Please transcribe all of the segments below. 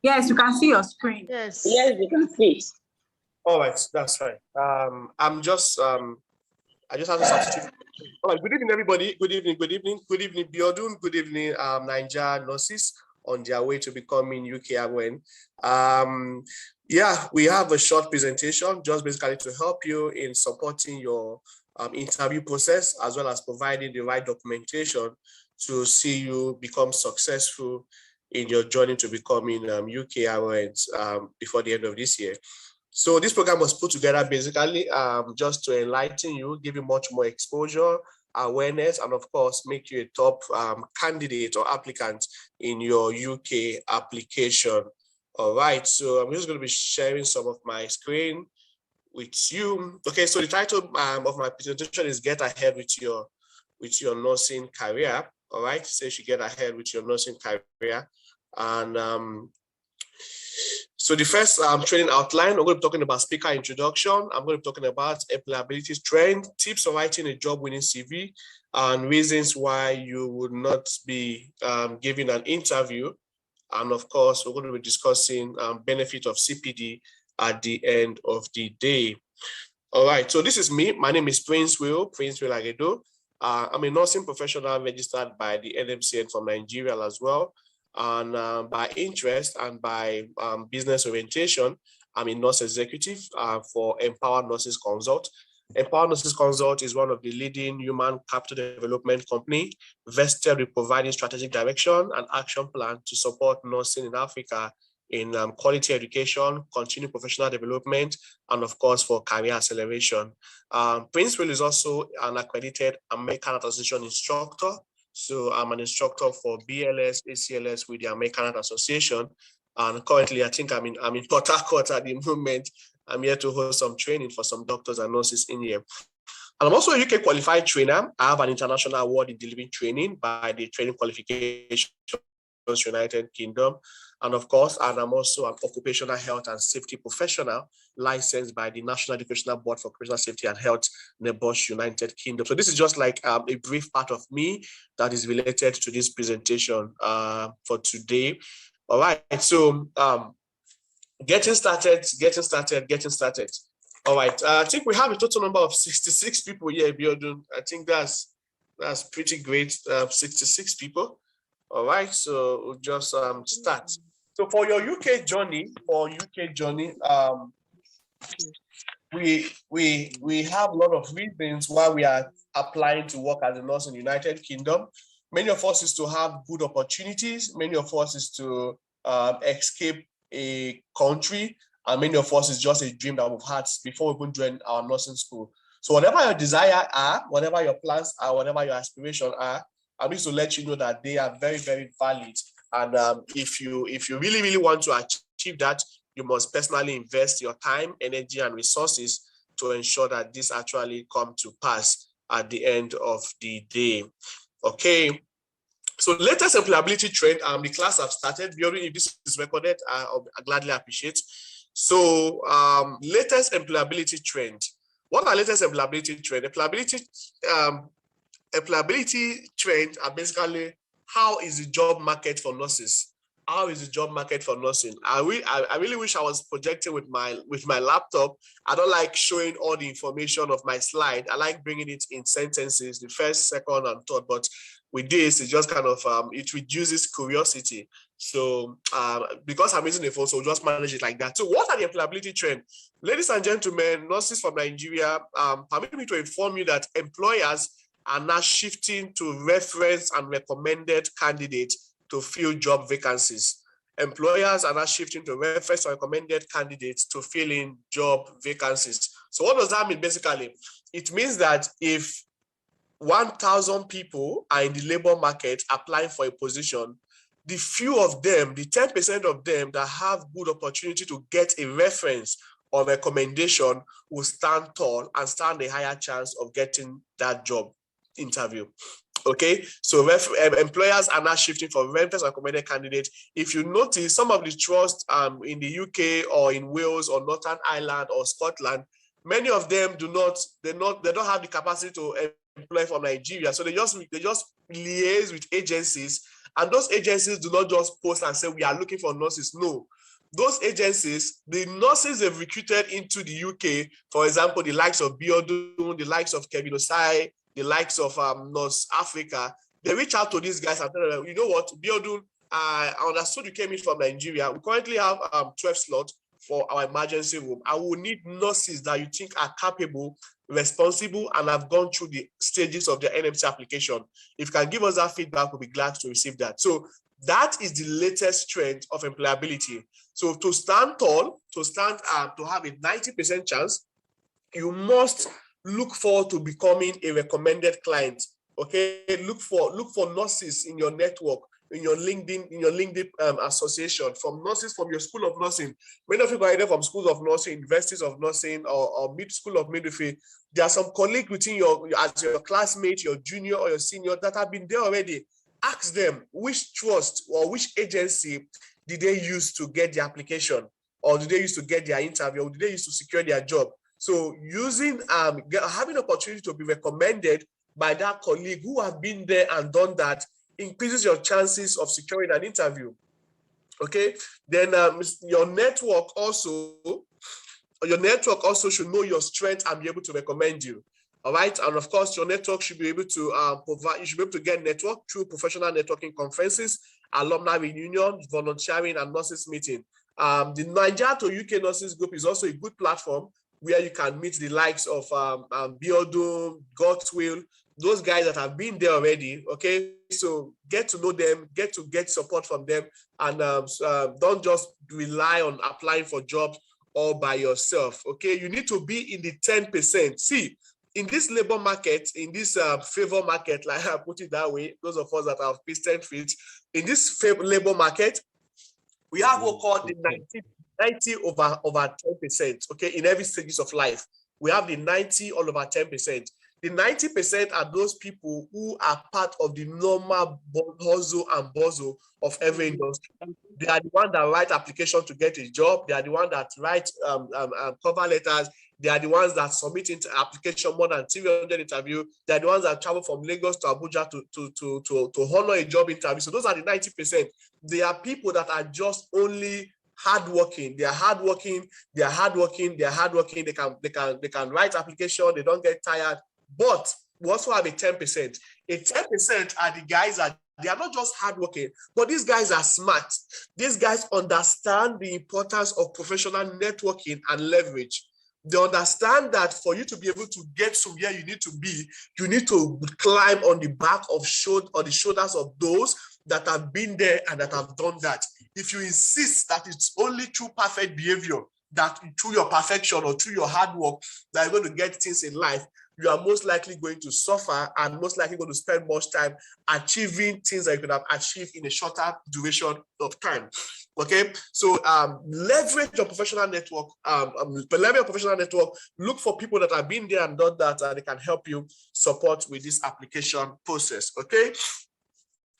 Yes, you can see your screen. Yes. Yes, we can see. All right, that's fine. I just have to substitute. All right, good evening, everybody. Good evening, Biodun. Good evening, Niger nurses on their way to becoming UKRN. Yeah, we have a short presentation just basically to help you in supporting your interview process, as well as providing the right documentation to see you become successful in your journey to becoming UKRNs before the end of this year. So this program was put together basically just to enlighten you, give you much more exposure, awareness, and of course, make you a top candidate or applicant in your UK application. All right, so I'm just going to be sharing some of my screen with you. Okay, so the title of my presentation is Get Ahead with your nursing career. All right, so you should get ahead with your nursing career. And so the first training outline, I'm going to be talking about speaker introduction. I'm going to be talking about employability trend, tips for writing a job-winning CV, and reasons why you would not be giving an interview. And of course, we're going to be discussing benefit of CPD at the end of the day. All right, so this is me. My name is Princewill Aghedo. I'm a nursing professional registered by the NMCN from Nigeria as well. And by interest and by business orientation, I'm a nurse executive for Empower Nurses Consult. Empower Nurses Consult is one of the leading human capital development company vested with providing strategic direction and action plan to support nursing in Africa in quality education, continued professional development, and of course for career acceleration. Princewill is also an accredited American Heart Association instructor. So I'm an instructor for BLS, ACLS with the American Heart Association. And currently, I think I'm in Port Harcourt at the moment. I'm here to host some training for some doctors and nurses in here. And I'm also a UK qualified trainer. I have an international award in delivering training by the Training Qualifications United Kingdom. And of course, I'm also an occupational health and safety professional licensed by the National Educational Board for Occupational Safety and Health, NEBOSH, United Kingdom. So this is just like a brief part of me that is related to this presentation for today. All right, so getting started. All right, I think we have a total number of 66 people here, Biodun. I think that's pretty great, 66 people. All right, so we'll just start. So for your UK journey, we have a lot of reasons why we are applying to work as a nurse in the United Kingdom. Many of us is to have good opportunities. Many of us is to escape a country, and many of us is just a dream that we've had before we even join our nursing school. So whatever your desire are, whatever your plans are, whatever your aspirations are, I need to let you know that they are very, very valid. And if you really, really want to achieve that, you must personally invest your time, energy, and resources to ensure that this actually come to pass at the end of the day. Okay. So latest employability trend, the class have started. If this is recorded, I'll gladly appreciate. So latest employability trend. What are latest employability trend? Employability trend are basically how is the job market for nurses? How is the job market for nursing? I really wish I was projecting with my laptop. I don't like showing all the information of my slide. I like bringing it in sentences, the first, second, and third. But with this, it just kind of it reduces curiosity. So because I'm using the phone, so we'll just manage it like that. So what are the employability trends? Ladies and gentlemen, nurses from Nigeria, permit me to inform you that employers are now shifting to reference and recommended candidates to fill job vacancies. Employers are now shifting to reference and recommended candidates to fill in job vacancies. So what does that mean? Basically, it means that if 1,000 people are in the labor market applying for a position, the few of them, the 10% of them that have good opportunity to get a reference or recommendation will stand tall and stand a higher chance of getting that job interview. Okay, so employers are now shifting from reference and recommended candidates. If you notice, some of the trusts in the UK or in Wales or Northern Ireland or Scotland, many of them don't have the capacity to employ from Nigeria. So they just liaise with agencies And those agencies do not just post and say, we are looking for nurses. No. Those agencies, the nurses they've recruited into the UK, for example, the likes of Biodun, the likes of Kevin Osai, the likes of North Africa, they reach out to these guys and tell them, you know what, Biodun, I understood you came in from Nigeria. We currently have 12 slots for our emergency room. I will need nurses that you think are capable, responsible, and have gone through the stages of the NMC application. If you can give us that feedback, we'll be glad to receive that. So that is the latest trend of employability. So to stand tall, to have a 90% chance, you must look forward to becoming a recommended client. Okay, look for nurses in your network, in your LinkedIn association, from nurses from your school of nursing. Many of you are either from schools of nursing, universities of nursing, or mid-school of midwifery. There are some colleagues within your classmate, your junior or your senior that have been there already. Ask them which trust or which agency did they use to get the application, or did they use to get their interview, or did they use to secure their job? So using having opportunity to be recommended by that colleague who have been there and done that increases your chances of securing an interview. Okay, then your network also should know your strength and be able to recommend you. All right, and of course, your network should be able to you should be able to get network through professional networking conferences, alumni reunion, volunteering, and nurses meeting. The Nigeria to UK Nurses Group is also a good platform where you can meet the likes of Biodun, Princewill, those guys that have been there already. Okay, so get to know them, get support from them, and don't just rely on applying for jobs all by yourself. Okay, you need to be in the 10%. See, in this labor market, in this favor market, like I put it that way, those of us that have piston feet, in this labor market, we have what called the 90 over 10%. Okay, in every stages of life, we have the 90 all over 10%. The 90% are those people who are part of the normal hustle and bustle of every industry. They are the ones that write application to get a job. They are the ones that write cover letters. They are the ones that submit into application more than 300 interviews. They are the ones that travel from Lagos to Abuja to honor a job interview. So those are the 90%. They are people that are just only hardworking. They are hardworking. They are hardworking. They are hardworking. They can write application. They don't get tired. But we also have a 10%. A 10% are the guys that they are not just hardworking, but these guys are smart. These guys understand the importance of professional networking and leverage. They understand that for you to be able to get to where you need to be, you need to climb on the back of the shoulders of those that have been there and that have done that. If you insist that it's only through perfect behavior, that through your perfection or through your hard work that you're going to get things in life, you are most likely going to suffer and most likely going to spend much time achieving things that you could have achieved in a shorter duration of time. Okay, so leverage your professional network. Look for people that have been there and done that, and they can help you support with this application process. Okay,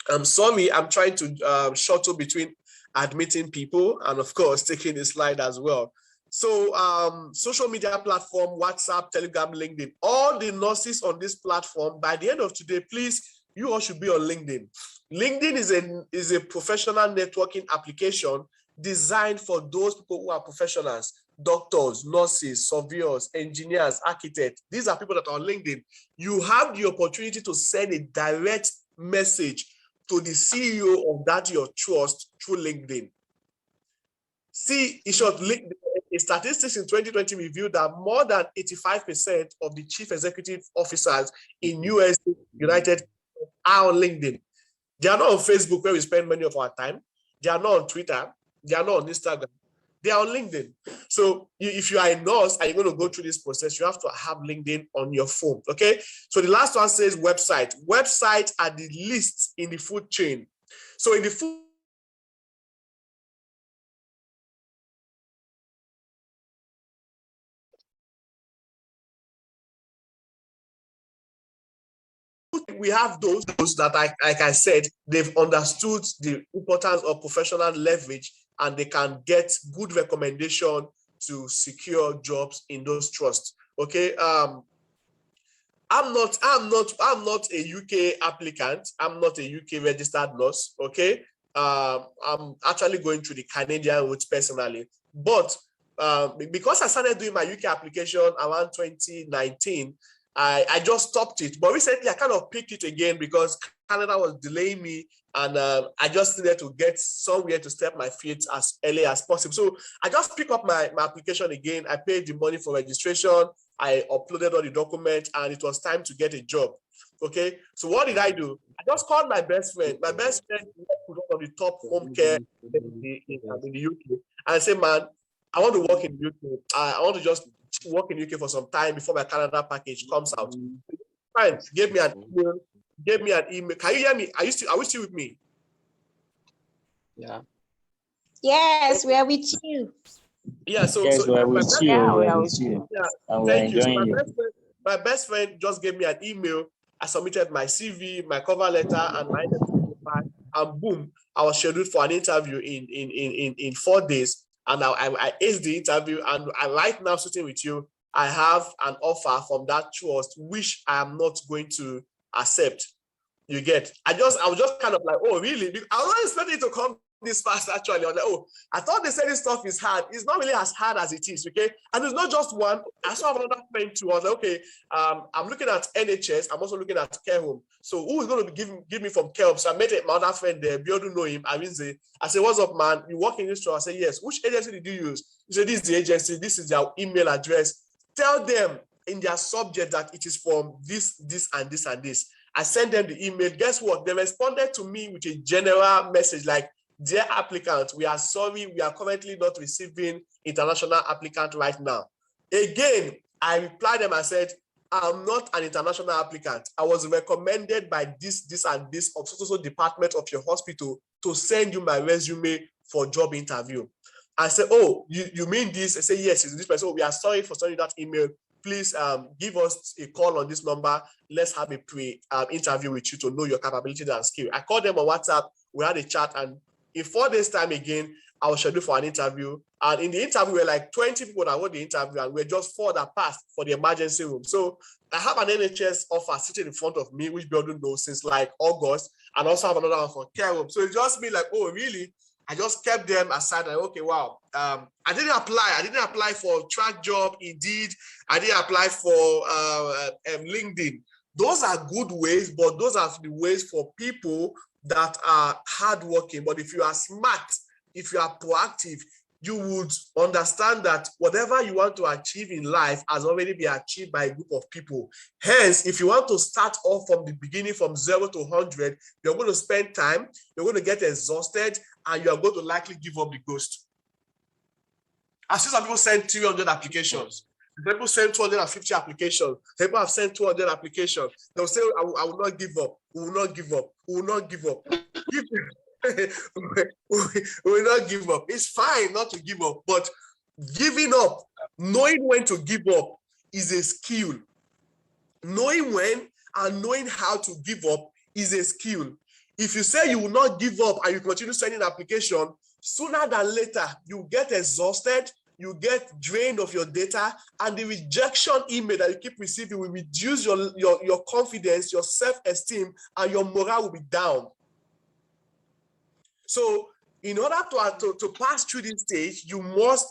I'm sorry, I'm trying to shuttle between admitting people and of course taking the slide as well. So social media platform, WhatsApp, Telegram, LinkedIn, all the nurses on this platform, by the end of today, please, you all should be on LinkedIn. LinkedIn is a professional networking application designed for those people who are professionals, doctors, nurses, surveyors, engineers, architects. These are people that are on LinkedIn. You have the opportunity to send a direct message to the CEO of that your trust through LinkedIn. See, in short, statistics in 2020 revealed that more than 85% of the chief executive officers in US, United, are on LinkedIn. They are not on Facebook, where we spend many of our time. They are not on Twitter. They are not on Instagram. They are on LinkedIn. So if you are a nurse and you're going to go through this process, you have to have LinkedIn on your phone. Okay. So the last one says website. Websites are the least in the food chain. So in the food, we have those that, like I said, they've understood the importance of professional leverage and they can get good recommendation to secure jobs in those trusts. Okay. I'm not a UK applicant. I'm not a UK registered nurse. Okay. I'm actually going through the Canadian route personally, but because I started doing my UK application around 2019, I just stopped it. But recently, I kind of picked it again because Canada was delaying me, and I just needed to get somewhere to step my feet as early as possible. So I just picked up my application again. I paid the money for registration. I uploaded all the documents, and it was time to get a job. Okay, so what did I do? I just called my best friend. My best friend was one of the top home care in the UK, and I said, man, I want to work in the UK. I want to just work in the UK for some time before my Canada package comes out. Fine, gave me an email. Can you hear me? Are you still with me? Yeah. Yes, we are with you. Yeah, so Yes, we are with you. Yeah, We are with you. Yeah, And we're thank you. So enjoying you. my best friend just gave me an email. I submitted my CV, my cover letter, and my identity card, and boom, I was scheduled for an interview in 4 days. And I aced the interview, and right now sitting with you, I have an offer from that trust, which I am not going to accept. You get? I was just kind of like, oh, really? I was not expecting it to come this fast, actually. I was like, oh, I thought they said this stuff is hard. It's not really as hard as it is, okay? And it's not just one. I saw another friend too. I was like, okay, I'm looking at NHS. I'm also looking at care home. So who is going to give me from care home? So I met my other friend there. Biodu know him. I said, what's up, man? You work in this store? I said, yes. Which agency did you use? He said, this is the agency. This is their email address. Tell them in their subject that it is from this, and this, and this. I sent them the email. Guess what? They responded to me with a general message like, dear applicant, we are sorry, we are currently not receiving international applicant right now. Again, I replied them and said, I'm not an international applicant. I was recommended by this, and this of so department of your hospital to send you my resume for job interview. I said, oh, you mean this? I said, yes, it's this person. Oh, we are sorry for sending that email. Please give us a call on this number. Let's have a pre-interview with you to know your capability and skill. I called them on WhatsApp. We had a chat, and in 4 days' time again, I was scheduled for an interview. And in the interview, we were like 20 people that were the interview, and we're just 4 that passed for the emergency room. So I have an NHS offer sitting in front of me, which Biodun knows since like August, and also have another one for care home. So it just be like, oh, really? I just kept them aside. Like, okay, wow. I didn't apply. I didn't apply for track job, Indeed. I didn't apply for LinkedIn. Those are good ways, but those are the ways for people that are hardworking. But if you are smart, if you are proactive, you would understand that whatever you want to achieve in life has already been achieved by a group of people. Hence, if you want to start off from the beginning, from 0 to 100, you're going to spend time, you're going to get exhausted, and you are going to likely give up the ghost. I see some people send 300 applications. People send 250 applications. People have sent 200 applications. They'll say, I will not give up. We will not give up. We will not give up. We will not give up. It's fine not to give up, but giving up, knowing when to give up is a skill. Knowing when and knowing how to give up is a skill. If you say you will not give up and you continue sending application, sooner than later, you get exhausted, you get drained of your data, and the rejection email that you keep receiving will reduce your confidence, your self-esteem, and your morale will be down. So in order to pass through this stage, you must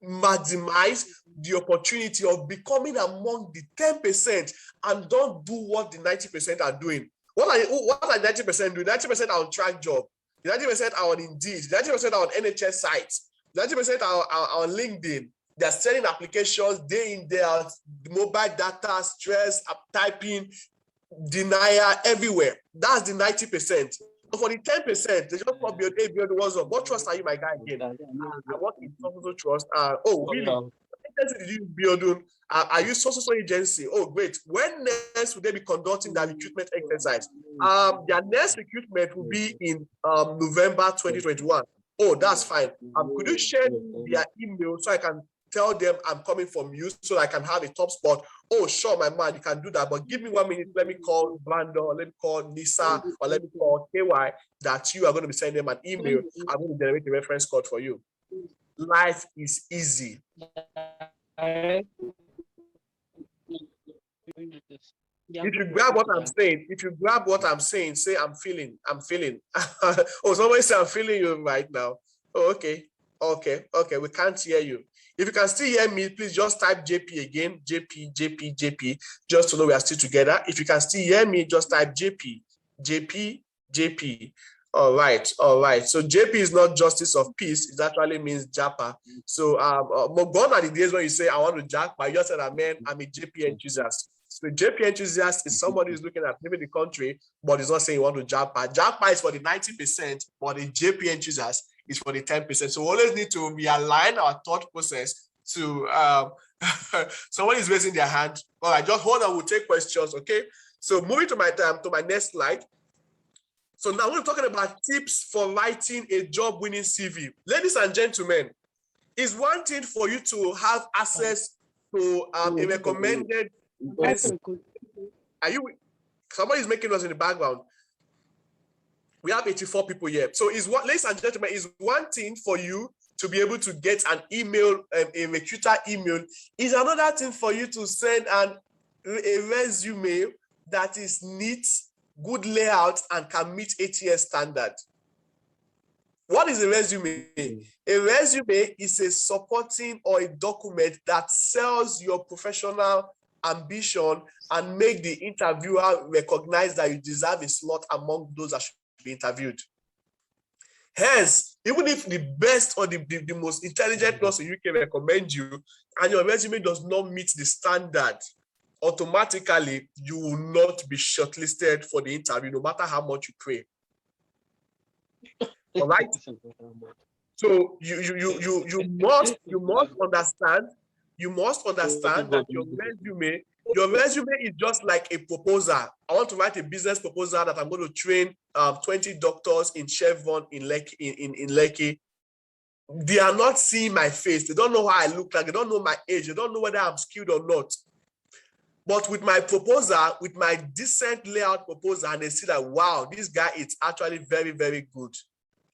maximize the opportunity of becoming among the 10% and don't do what the 90% are doing. What are 90% doing? 90% are on track job. 90% are on Indeed. 90% are on NHS sites. 90% are on LinkedIn. They're sending applications day in, day out, mobile data, stress, typing, denial, everywhere. That's the 90%. So for the 10%, they just call Beyond what's up? What trust are you, my guy, again? I work in social trust. Oh, really? What agency did you build? I use social agency. Oh, great. When next will they be conducting their recruitment exercise? Their next recruitment will be in November 2021. Oh, that's fine. Could you share their email so I can tell them I'm coming from you so I can have a top spot? Oh, sure, my man, you can do that. But give me 1 minute. Let me call Brandon, or let me call Nisa, or let me call KY that you are going to be sending them an email. I'm going to generate a reference code for you. Life is easy. If you grab what I'm saying, say I'm feeling. Oh, somebody say I'm feeling you right now. Oh, okay. We can't hear you. If you can still hear me, please just type JP again. JP, just to know we are still together. If you can still hear me, just type JP. All right. So JP is not justice of peace. It actually means Japa. So gone are the days when you say I want to jack, but you just said, I'm a JP enthusiast. So JP enthusiast is somebody who's looking at maybe the country, but is not saying you want to Japa. Japa is for the 90%, but the JP enthusiast is for the 10%. So we always need to realign our thought process to someone is raising their hand. All right, just hold on, we'll take questions, okay? So moving to my next slide. So now we're talking about tips for writing a job-winning CV. Ladies and gentlemen, it's one thing for you to have access to a recommended. Are you? Somebody's making us in the background. We have 84 people here. So ladies and gentlemen, it's one thing for you to be able to get an email, a recruiter email. Is another thing for you to send a resume that is neat, good layout, and can meet ATS standard. What is a resume? A resume is a supporting or a document that sells your professional ambition and make the interviewer recognize that you deserve a slot among those that should be interviewed. Hence, even if the best or the most intelligent person you can recommend you and your resume does not meet the standard, automatically you will not be shortlisted for the interview, no matter how much you pray. All right. So you must understand that your resume is just like a proposal. I want to write a business proposal that I'm going to train 20 doctors in Chevron in Lekki. They are not seeing my face. They don't know how I look like. They don't know my age. They don't know whether I'm skilled or not. But with my proposal, with my decent layout proposal, and they see that, wow, this guy is actually very, very good.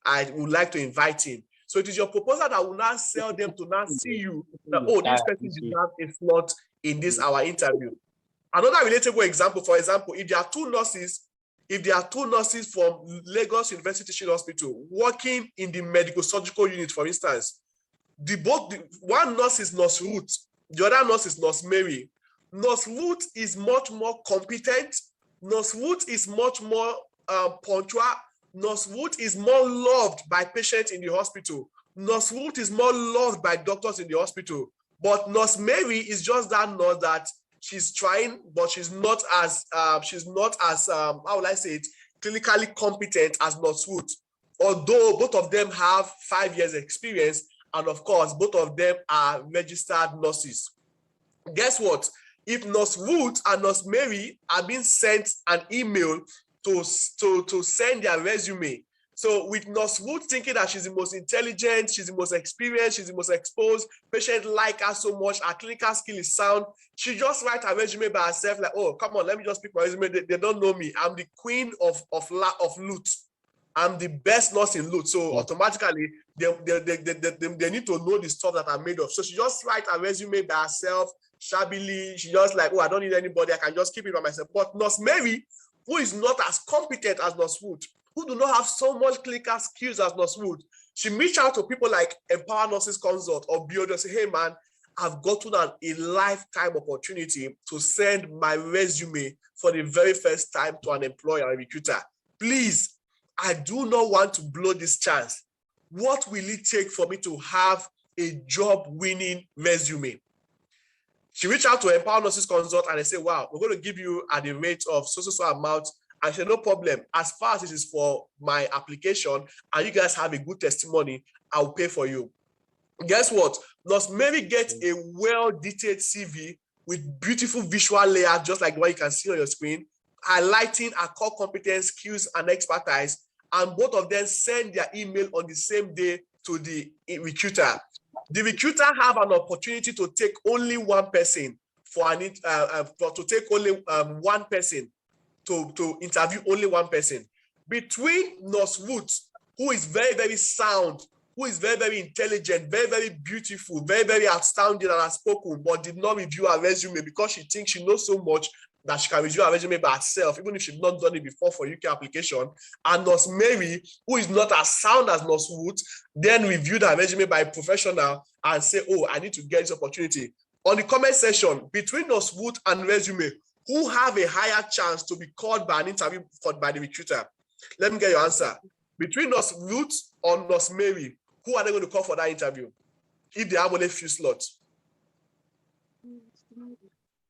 I would like to invite him. So it is your proposal that will now sell them to now see you that, oh, this person deserves a slot in this our interview. Another relatable example, for example, if there are two nurses from Lagos University Teaching Hospital working in the medical surgical unit, for instance, one nurse is Nurse Ruth, the other nurse is Nurse Mary. Nurse Ruth is much more competent. Nurse Ruth is much more punctual. Nurse Ruth is more loved by patients in the hospital. Nurse Ruth is more loved by doctors in the hospital. But Nurse Mary is just that nurse that she's trying, but she's not as how will I say it, clinically competent as Nurse Ruth. Although both of them have 5 years experience, and of course, both of them are registered nurses. Guess what? If Nurse Ruth and Nurse Mary are being sent an email to send their resume. So with Nurse Ruth thinking that she's the most intelligent, she's the most experienced, she's the most exposed, patients like her so much, her clinical skill is sound, she just writes her resume by herself like, oh, come on, let me just pick my resume. They don't know me. I'm the queen of Lut. I'm the best nurse in Lut. So automatically, they need to know the stuff that I'm made of. So she just writes her resume by herself, shabbily. She just like, oh, I don't need anybody. I can just keep it by myself. But Nurse Mary, who is not as competent as Nurse Ruth, who do not have so much clinical skills as Nurse Ruth, she reached out to people like Empower Nurses Consult or Beyond and say, hey man, I've gotten a lifetime opportunity to send my resume for the very first time to an employer or recruiter. Please, I do not want to blow this chance. What will it take for me to have a job-winning resume? She reached out to Empower Nurses Consult and they say, wow, we're going to give you at the rate of so amount. I said, no problem. As far as this is for my application and you guys have a good testimony, I'll pay for you. Guess what? Nurse Mary gets a well-detailed CV with beautiful visual layout, just like what you can see on your screen, highlighting her core competence, skills, and expertise. And both of them send their email on the same day to the recruiter. The recruiter have an opportunity to take only one person to interview only one person. Between Nurse Ruth, who is very, very sound, who is very, very intelligent, very, very beautiful, very, very outstanding and outspoken, but did not review her resume because she thinks she knows so much that she can review her resume by herself, even if she's not done it before for UK application, and Nurse Mary, who is not as sound as Nurse Ruth, then reviewed her resume by a professional and say, oh, I need to get this opportunity. On the comment section, between Nurse Ruth and resume, who have a higher chance to be called by an interview by the recruiter? Let me get your answer. Between Nurse Ruth or Nurse Mary, who are they going to call for that interview if they have only a few slots?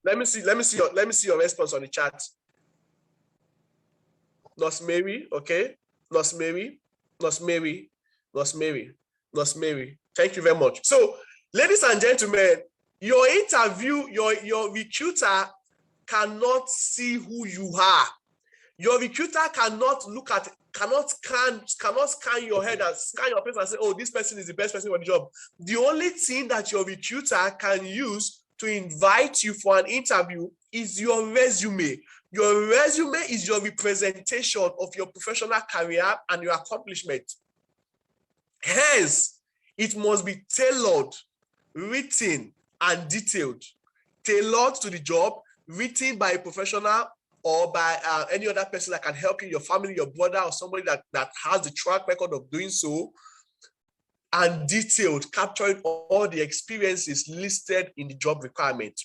Let me see your response on the chat. Nurse Mary, okay. Nurse Mary. Thank you very much. So, ladies and gentlemen, your interview, your recruiter cannot see who you are. Your recruiter cannot scan your head and scan your face and say, oh, this person is the best person for the job. The only thing that your recruiter can use to invite you for an interview is your resume. Your resume is your representation of your professional career and your accomplishment. Hence, it must be tailored, written, and detailed. Tailored to the job, written by a professional or by any other person that can help you, your family, your brother, or somebody that has the track record of doing so, and detailed, capturing all the experiences listed in the job requirement.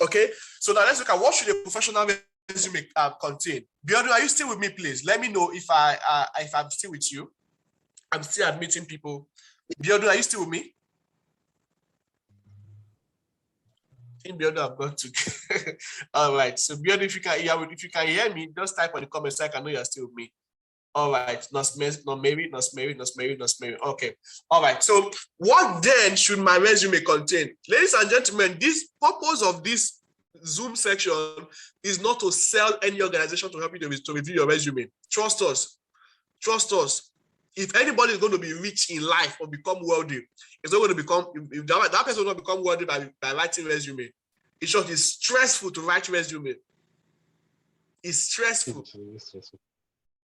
Okay, so now let's look at what should a professional resume contain. Biodu, are you still with me, please? Let me know if I'm still with you. I'm still admitting people. Biodu, are you still with me? In Biodu, I've got to. All right. So Biodu, if you can hear me, just type on the comments so I can know you're still with me. All right, Nurse Mary. Okay. All right. So what then should my resume contain? Ladies and gentlemen, this purpose of this Zoom section is not to sell any organization to help you to review your resume. Trust us. Trust us. If anybody is going to be rich in life or become wealthy, it's not going to become, if that person will not become wealthy by writing resume. It's short, it's stressful to write resume. It's stressful.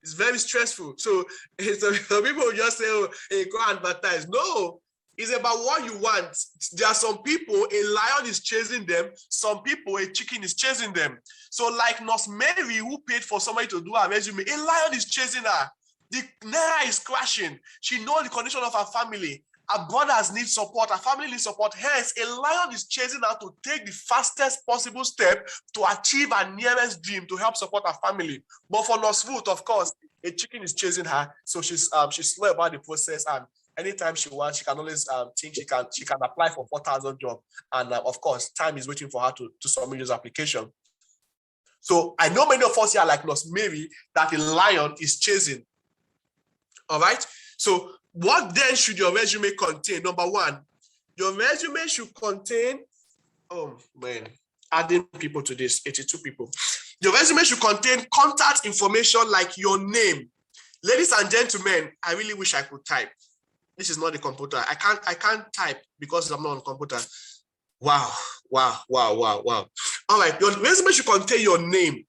It's very stressful. So some people will just say, oh, hey, go advertise. No, it's about what you want. There are some people, a lion is chasing them. Some people, a chicken is chasing them. So like Nurse Mary, who paid for somebody to do her resume, a lion is chasing her. The naira is crashing. She knows the condition of her family. Her brothers need support. Her family needs support. Hence, a lion is chasing her to take the fastest possible step to achieve her nearest dream to help support her family. But for Nurse Ruth, of course, a chicken is chasing her. So she's slow about the process. And anytime she wants, she can always think she can apply for 4,000 jobs. And of course, time is waiting for her to submit this application. So I know many of us here, like Nurse Mary, that a lion is chasing. All right. So what then should your resume contain? Number one, your resume should contain, oh man, adding people to this, 82 people. Your resume should contain contact information like your name. Ladies and gentlemen, I really wish I could type. This is not the computer. I can't type because I'm not on the computer. Wow. All right, your resume should contain your name.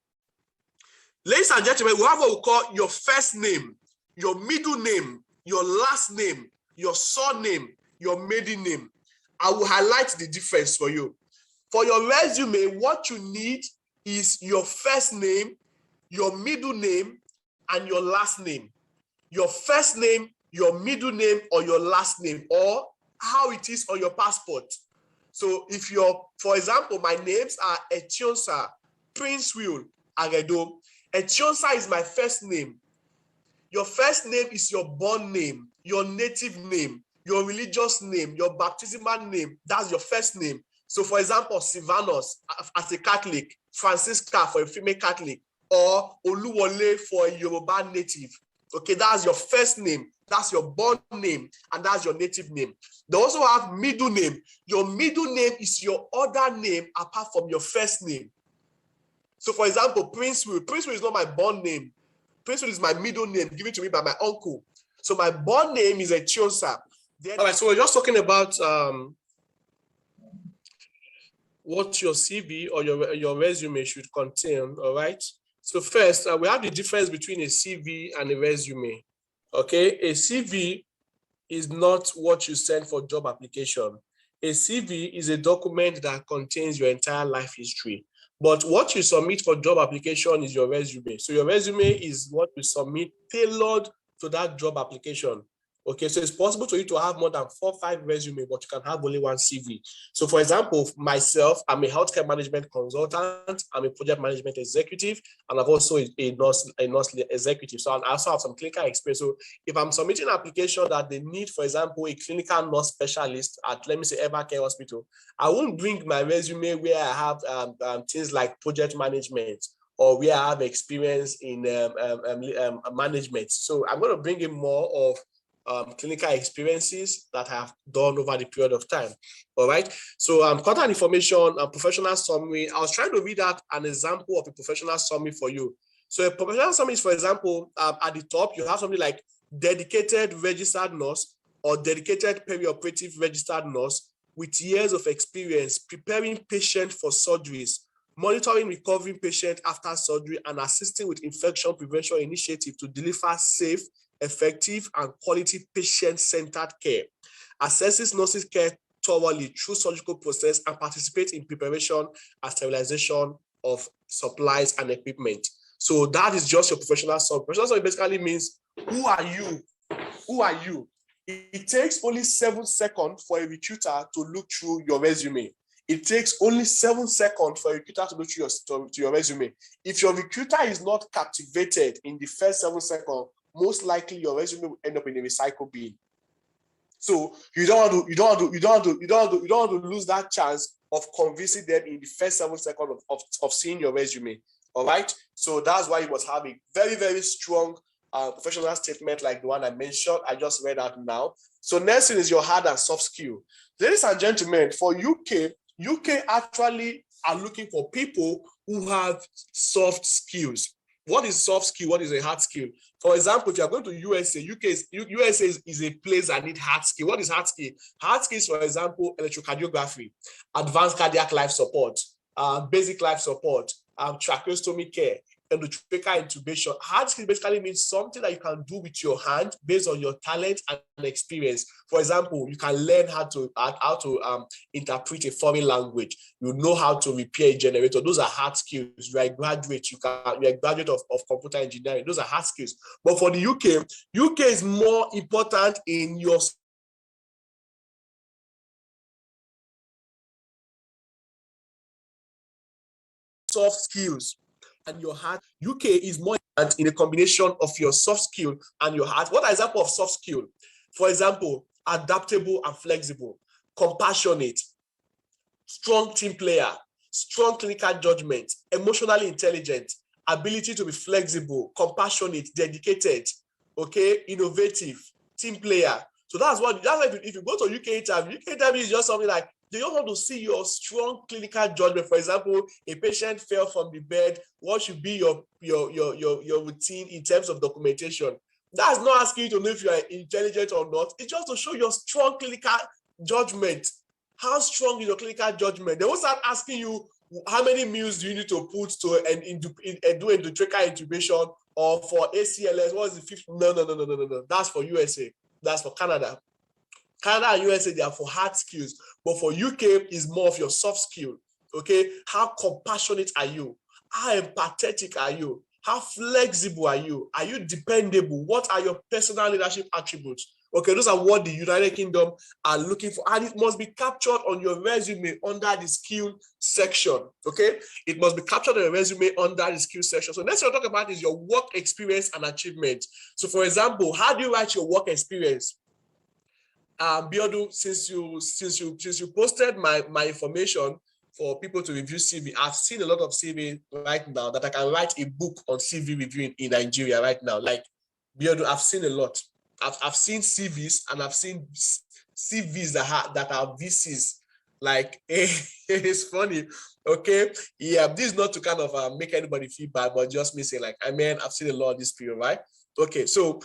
Ladies and gentlemen, we have what we call your first name, your middle name, your last name, your surname, your maiden name. I will highlight the difference for you. For your resume, what you need is your first name, your middle name, and your last name. Your first name, your middle name, or your last name, or how it is on your passport. So if you're, for example, my names are Etionsa Princewill Aghedo. Etionsa is my first name. Your first name is your born name, your native name, your religious name, your baptismal name. That's your first name. So for example, Silvanus as a Catholic, Francisca for a female Catholic, or Oluwole for a Yoruba native. Okay, that's your first name. That's your born name, and that's your native name. They also have middle name. Your middle name is your other name apart from your first name. So for example, Princewill. Princewill is not my born name. Princewill is my middle name given to me by my uncle. So my born name is Etionsa. All right, so we're just talking about what your CV or your resume should contain, all right? So first, we have the difference between a CV and a resume, okay? A CV is not what you send for job application. A CV is a document that contains your entire life history. But what you submit for job application is your resume. So your resume is what you submit tailored to that job application. Okay, so it's possible for you to have more than 4 or 5 resumes, but you can have only one CV. So for example, myself, I'm a healthcare management consultant, I'm a project management executive, and I've also a nurse executive. So I also have some clinical experience. So if I'm submitting an application that they need, for example, a clinical nurse specialist at, let me say, Evercare Hospital, I won't bring my resume where I have things like project management or where I have experience in management. So I'm going to bring in more of clinical experiences that I have done over the period of time. All right. So contact information, professional summary. I was trying to read out an example of a professional summary for you. So a professional summary is, for example, at the top, you have something like dedicated registered nurse or dedicated perioperative registered nurse with years of experience preparing patients for surgeries, monitoring recovering patients after surgery, and assisting with infection prevention initiative to deliver safe, effective, and quality patient-centered care, assesses nurses' care thoroughly through surgical process, and participates in preparation and sterilization of supplies and equipment. So that is just your professional summary. Professional summary basically means, who are you? Who are you? It takes only 7 seconds for a recruiter to look through your resume. It takes only 7 seconds for a recruiter to look through your resume. If your recruiter is not captivated in the first 7 seconds, most likely your resume will end up in a recycle bin. So you don't want to lose that chance of convincing them in the first 7 seconds of seeing your resume. All right. So that's why you must have a very, very strong professional statement like the one I mentioned. I just read out now. So next thing is your hard and soft skill. Ladies and gentlemen, for UK actually are looking for people who have soft skills. What is soft skill? What is a hard skill? For example, if you're going to USA, USA is a place that need hard skill. What is hard skill? Hard skills, for example, electrocardiography, advanced cardiac life support, basic life support, tracheostomy care, endotracheal intubation. Hard skill basically means something that you can do with your hand based on your talent and experience. For example, you can learn how to interpret a foreign language. You know how to repair a generator. Those are hard skills. You're a graduate. You're a graduate of computer engineering. Those are hard skills. But for the UK is more important in your soft skills and your hard. UK is more important in a combination of your soft skill and your hard. What are examples of soft skill? For example, adaptable and flexible, compassionate, strong team player, strong clinical judgment, emotionally intelligent, ability to be flexible, compassionate, dedicated, okay, innovative, team player. So that's why if you go to UK interview is just something like, they don't want to see your strong clinical judgment. For example, a patient fell from the bed. What should be your routine in terms of documentation? That's not asking you to know if you are intelligent or not. It's just to show your strong clinical judgment. How strong is your clinical judgment? They will start asking you, how many meals do you need to put to do endotracheal intubation, or for ACLS? What is the fifth? No. That's for USA. That's for Canada. Canada and USA, they are for hard skills, but for UK is more of your soft skill. Okay, how compassionate are you? How empathetic are you? How flexible are you? Are you dependable? What are your personal leadership attributes? Okay, those are what the United Kingdom are looking for, and it must be captured on your resume under the skill section. Okay, it must be captured on your resume under the skill section. So next, we'll talk about is your work experience and achievement. So, for example, how do you write your work experience? Biodu, since you posted my information for people to review CV, I've seen a lot of CV right now that I can write a book on CV reviewing in Nigeria right now. Like Biodu, I've seen a lot. I've seen CVs and I've seen CVs that are VCs. Like it's funny. Okay, yeah, this is not to kind of make anybody feel bad, but just me saying like, I mean, I've seen a lot of this period, right? Okay, so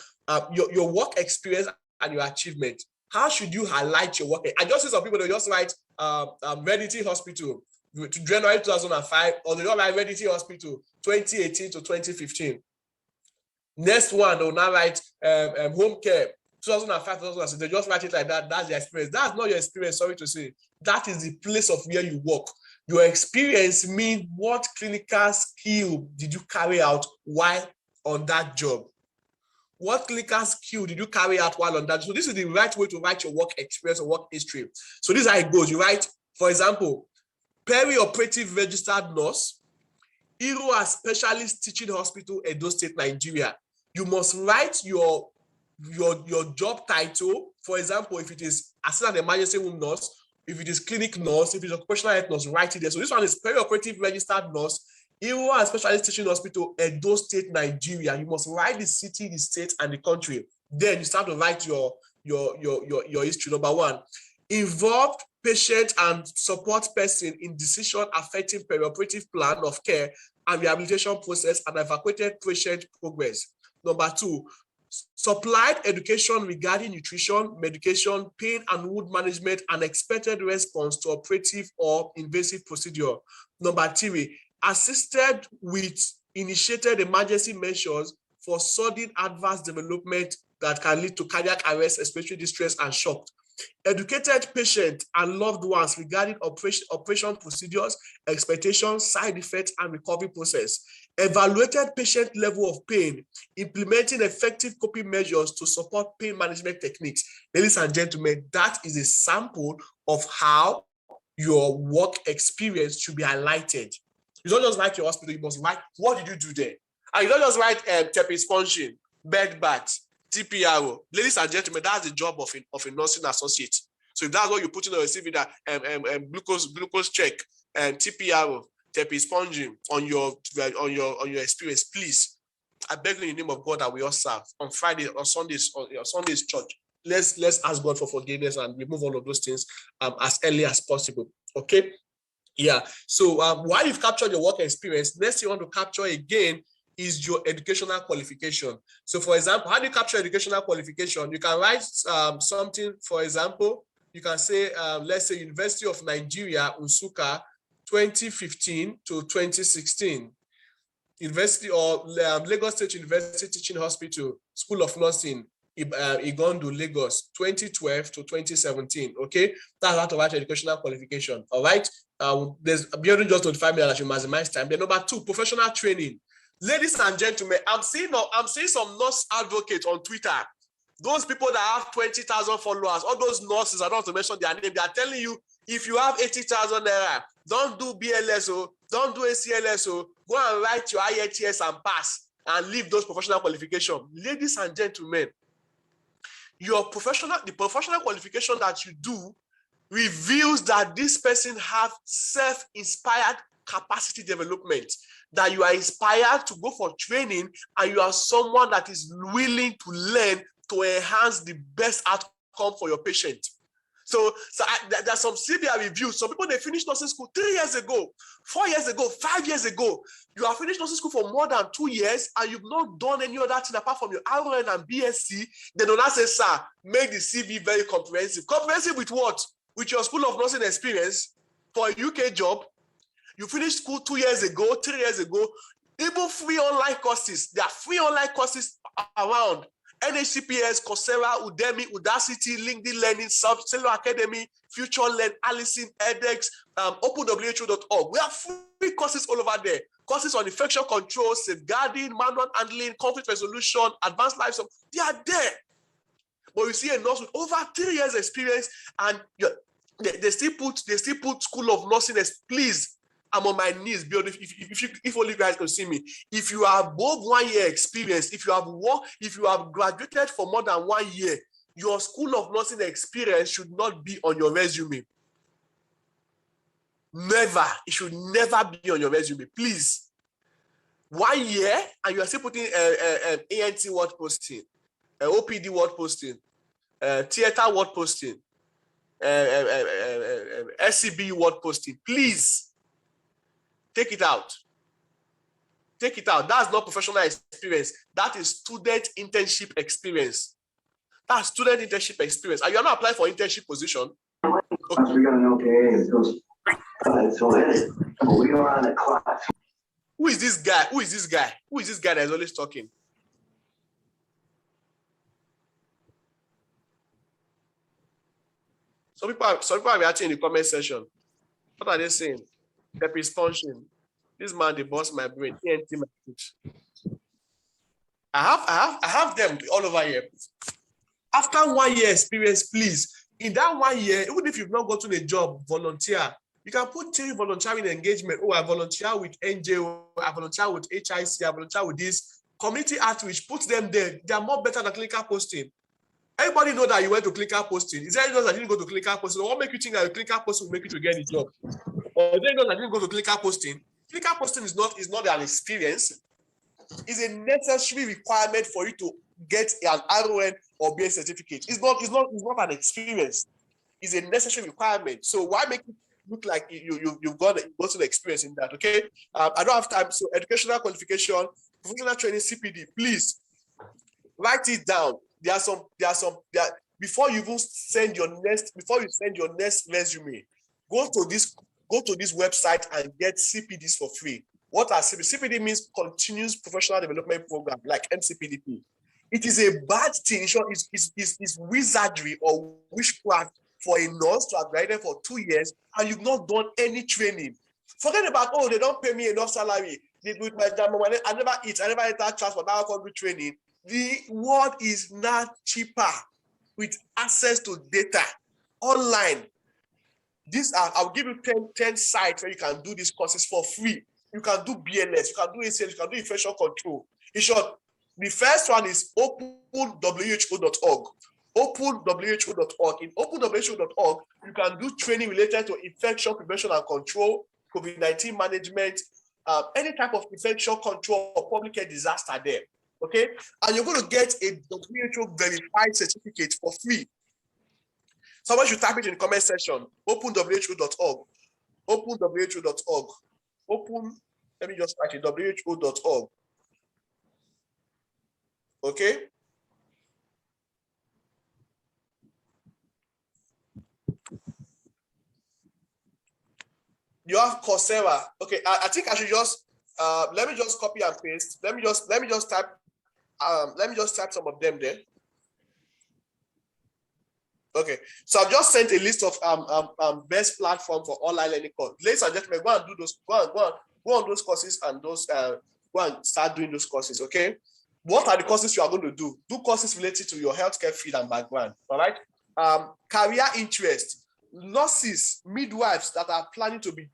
your work experience and your achievement. How should you highlight your work? I just see some people, they just write Redity Hospital to January 2005, or they don't write Redity Hospital 2018 to 2015. Next one, they'll now write home care 2005, 2006. They just write it like that. That's your experience. That's not your experience, sorry to say. That is the place of where you work. Your experience means what clinical skill did you carry out while on that job? What clinical skill did you carry out while on that? So this is the right way to write your work experience or work history. So this is how it goes. You write, for example, perioperative registered nurse, Hero as specialist teaching hospital, Edo State, Nigeria. You must write your job title. For example, if it is assistant emergency room nurse, if it is clinic nurse, if it's occupational health nurse, write it there. So this one is perioperative registered nurse, Hero and specialist teaching hospital, Edo State, Nigeria. You must write the city, the state, and the country. Then you start to write your history. Number one, involved patient and support person in decision affecting perioperative plan of care and rehabilitation process and evacuated patient progress. Number two, supplied education regarding nutrition, medication, pain and wound management, and expected response to operative or invasive procedure. Number three, assisted with initiated emergency measures for sudden adverse development that can lead to cardiac arrest, respiratory distress, and shock. Educated patients and loved ones regarding operation procedures, expectations, side effects, and recovery process. Evaluated patient level of pain, implementing effective coping measures to support pain management techniques. Ladies and gentlemen, that is a sample of how your work experience should be highlighted. You don't just write your hospital, you must write what did you do there. And you don't just write tepid sponging, bed bath, TPRO. Ladies and gentlemen, that's the job of a nursing associate. So if that's what you put in on your CV, that glucose check and TPRO, tepid sponging on your experience, please, I beg you in the name of God that we all serve on Friday or Sundays or Sunday's church. Let's ask God for forgiveness and remove all of those things as early as possible. Okay. Yeah. So while you've captured your work experience, next you want to capture again is your educational qualification. So for example, how do you capture educational qualification? You can write something, for example, you can say, let's say University of Nigeria, Nsukka, 2015 to 2016. University or Lagos State University Teaching Hospital, School of Nursing, Igondo, Lagos, 2012 to 2017. Okay, that's how to write educational qualification. All right. There's beyond just 25 minutes that you maximize time. Then number two, professional training. Ladies and gentlemen, I'm seeing some nurse advocates on Twitter. Those people that have 20,000 followers, all those nurses, I don't want to mention their name, they are telling you, if you have 80,000 naira, don't do BLSO, don't do ACLSO, go and write your IELTS and pass and leave those professional qualifications. Ladies and gentlemen, the professional qualification that you do reveals that this person have self-inspired capacity development, that you are inspired to go for training and you are someone that is willing to learn to enhance the best outcome for your patient. So there's some CBR reviews. Some people, they finished nursing school 3 years ago, 4 years ago, 5 years ago. You have finished nursing school for more than 2 years and you've not done any other thing apart from your RN and BSc. They do not say, sir, make the CV very comprehensive. Comprehensive with what? With your school of nursing experience for a UK job. You finished school 2 years ago, 3 years ago. Even free online courses. There are free online courses around. NHCPS, Coursera, Udemy, Udacity, LinkedIn Learning, Sailor Academy, Future Learn, Allison, edX, openwho.org. We have free courses all over there. Courses on infection control, safeguarding, manual handling, conflict resolution, advanced life support. They are there. But you see a nurse with over 3 years experience and they still put School of Nursing as, please, I'm on my knees, if only you guys can see me. If you are above 1 year experience, if you have graduated for more than 1 year, your School of Nursing experience should not be on your resume. Never. It should never be on your resume, please. 1 year, and you are still putting ANT word posting, OPD word posting, theater word posting, SCB word posting. Please. Take it out. Take it out. That's not professional experience. That is student internship experience. That's student internship experience. And you're not applying for internship position. Okay. Who is this guy? Who is this guy? Who is this guy that is always talking? Some people are reacting in the comment section. What are they saying? Pepper punching. This man, they boss my brain. He empty my foot. I have them all over here. After 1 year experience, please, in that 1 year, even if you've not gotten a job, volunteer. You can put 3 volunteering engagement. Oh, I volunteer with NGO, I volunteer with HIC, I volunteer with this. Community outreach, put them there. They are more better than clinical posting. Everybody know that you went to clinical posting. Is there anyone that didn't go to clinical posting? What make you think that clinical posting will make you to get a job? Or is there anyone that didn't go to clinical posting? Clinical posting is not an experience. It's a necessary requirement for you to get an RON or BA certificate. It's not an experience. It's a necessary requirement. So why make it look like you've got an experience in that? Okay. I don't have time. So educational qualification, professional training, CPD. Please write it down. Before you send your next resume, go to this website and get CPDs for free. What are CPD? CPD means Continuous Professional Development Program, like MCPDP. It is a bad thing. It's wizardry or witchcraft for a nurse to have graduated for 2 years and you've not done any training. Forget about, oh, they don't pay me enough salary. With my job, I never enter transport, now I can't do training. The world is not cheaper with access to data online. I'll give you 10 sites where you can do these courses for free. You can do BLS, you can do ACL, you can do infection control. In short, the first one is openwho.org. Openwho.org. In openwho.org, you can do training related to infection prevention and control, COVID-19 management, any type of infection control or public health disaster there. Okay, and you're going to get a WHO verified certificate for free. Someone should type it in the comment section. Openwho.org. Openwho.org. Let me just write it. WHO.org. Okay. You have Coursera. Okay, I think I should just let me just copy and paste. Let me just type. Let me just type some of them there. Okay, so I've just sent a list of best platform for online learning courses. Ladies and gentlemen, go and do those. Go on those courses and those. Go and start doing those courses. Okay, what are the courses you are going to do? Do courses related to your healthcare field and background. All right. Career interest. Nurses, midwives that are planning to be.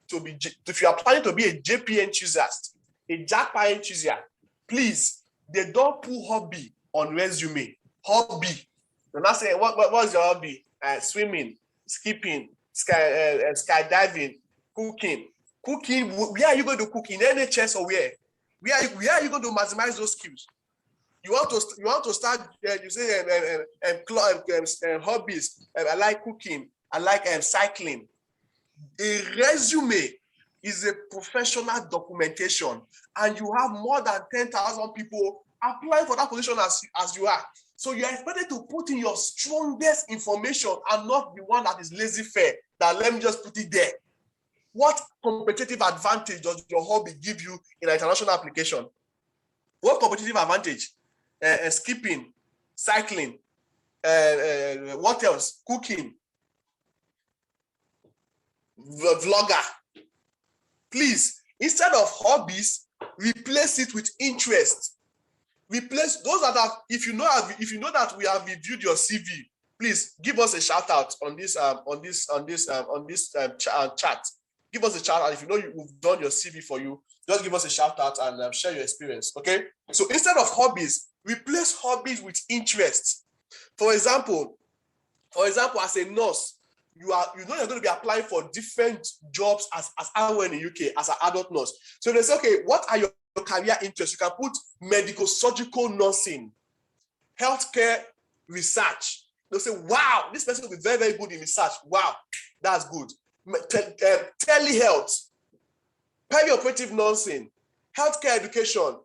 If you are planning to be a JP enthusiast, a JAPA enthusiast, please, they don't put hobby on resume. Hobby. They're not saying what's your hobby? Swimming, skipping, skydiving, cooking. Cooking. Where are you going to cook? In NHS or where? Where are you going to maximize those skills? You want to start. You say hobbies. I like cooking. I like cycling. A resume is a professional documentation, and you have more than 10,000 people applying for that position as you are. So you are expected to put in your strongest information and not the one that is laissez-faire, that let me just put it there. What competitive advantage does your hobby give you in an international application? What competitive advantage? Skipping, cycling, what else? Cooking, vlogger. Please, instead of hobbies, replace it with interest. Replace those that have. If you know that we have reviewed your CV, please give us a shout out on this chat. Give us a shout out if you know we've done your CV for you. Just give us a shout out and share your experience. Okay. So instead of hobbies, replace hobbies with interest. For example, as a nurse, you're going to be applying for different jobs as RN in the UK as an adult nurse. So they say, okay, what are your career interests? You can put medical surgical nursing, healthcare research. They'll say, wow, this person will be very, very good in research. Wow, that's good. Telehealth, perioperative nursing, healthcare education,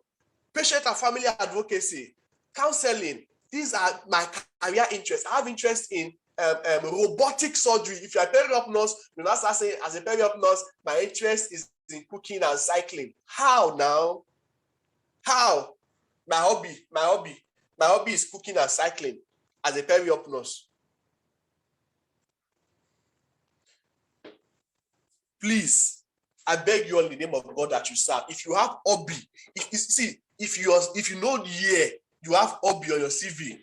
patient and family advocacy, counseling. These are my career interests. I have interest in robotic surgery. If you're a peri-op nurse, you're not saying, as a peri-op nurse, my interest is in cooking and cycling. How now? How? My hobby is cooking and cycling as a peri-op nurse. Please, I beg you all in the name of God that you serve. If you have hobby, if you know the year, you have hobby on your CV.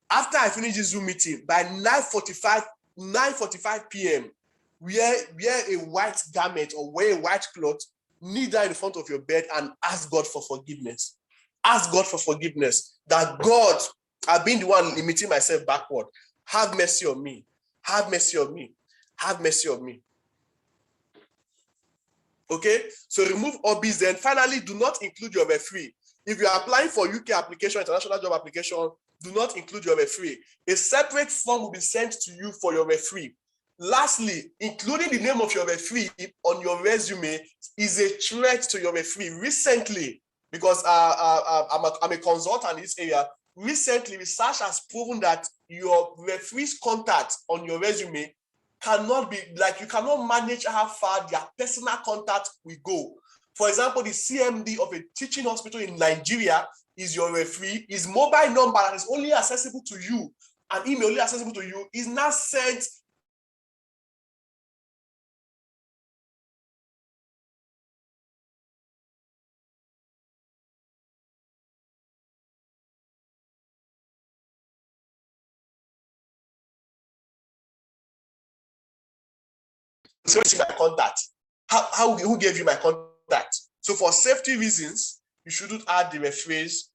After I finish this Zoom meeting, by 9:45 p.m., wear a white garment or wear a white cloth, kneel down in front of your bed and ask God for forgiveness. Ask God for forgiveness. That God, I've been the one limiting myself backward. Have mercy on me. Have mercy on me. Have mercy on me. Okay? So remove hobbies. Then finally, do not include your referee. If you are applying for UK application, international job application, do not include your referee. A separate form will be sent to you for your referee. Lastly, including the name of your referee on your resume is a threat to your referee. Recently, because I'm a consultant in this area, recently research has proven that your referee's contact on your resume cannot be, like, you cannot manage how far their personal contact will go. For example, the CMD of a teaching hospital in Nigeria is your referee. His mobile number that is only accessible to you, an email only accessible to you, is now sent to my contact. Who gave you my contact? So for safety reasons, you shouldn't add the referees.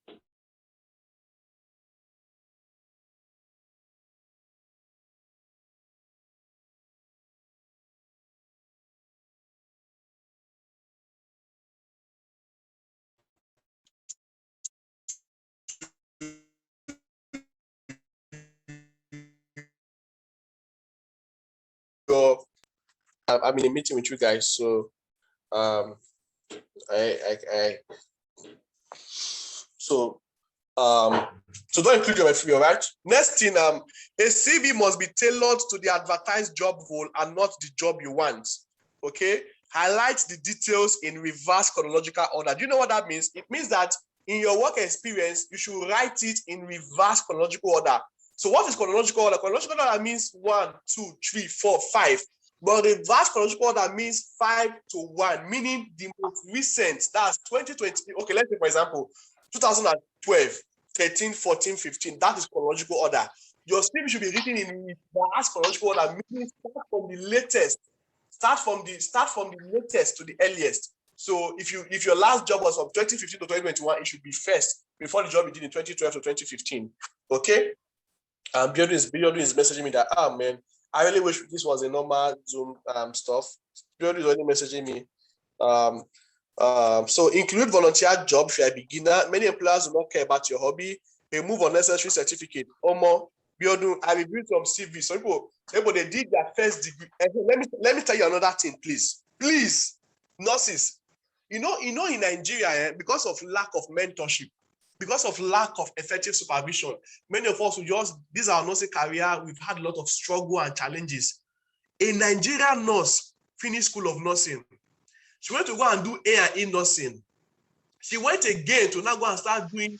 I'm in a meeting with you guys, so so don't include your referee, all right? Next thing, a CV must be tailored to the advertised job role and not the job you want. Okay? Highlight the details in reverse chronological order. Do you know what that means? It means that in your work experience, you should write it in reverse chronological order. So what is chronological order? Chronological order means 1, 2, 3, 4, 5. But reverse chronological order means 5 to 1, meaning the most recent, that's 2020. Okay, let's say, for example, 2012, 13, 14, 15. That is chronological order. Your CV should be written in reverse chronological order, meaning start from the latest. Start from the latest to the earliest. So if your last job was from 2015 to 2021, it should be first before the job you did in 2012 to 2015. Okay? Biodun is messaging me that, man, I really wish this was a normal Zoom stuff. Biodun is already messaging me. So include volunteer job if you're a beginner. Many employers do not care about your hobby. Remove unnecessary certificate. Omo, Biodun, I reviewed some CV. Some people they did their first degree. Let me tell you another thing, please. Please, nurses. You know, in Nigeria, because of lack of mentorship, because of lack of effective supervision, many of us this is our nursing career, we've had a lot of struggle and challenges. A Nigerian nurse finished school of nursing. She went to go and do A&E nursing. She went again to now go and start doing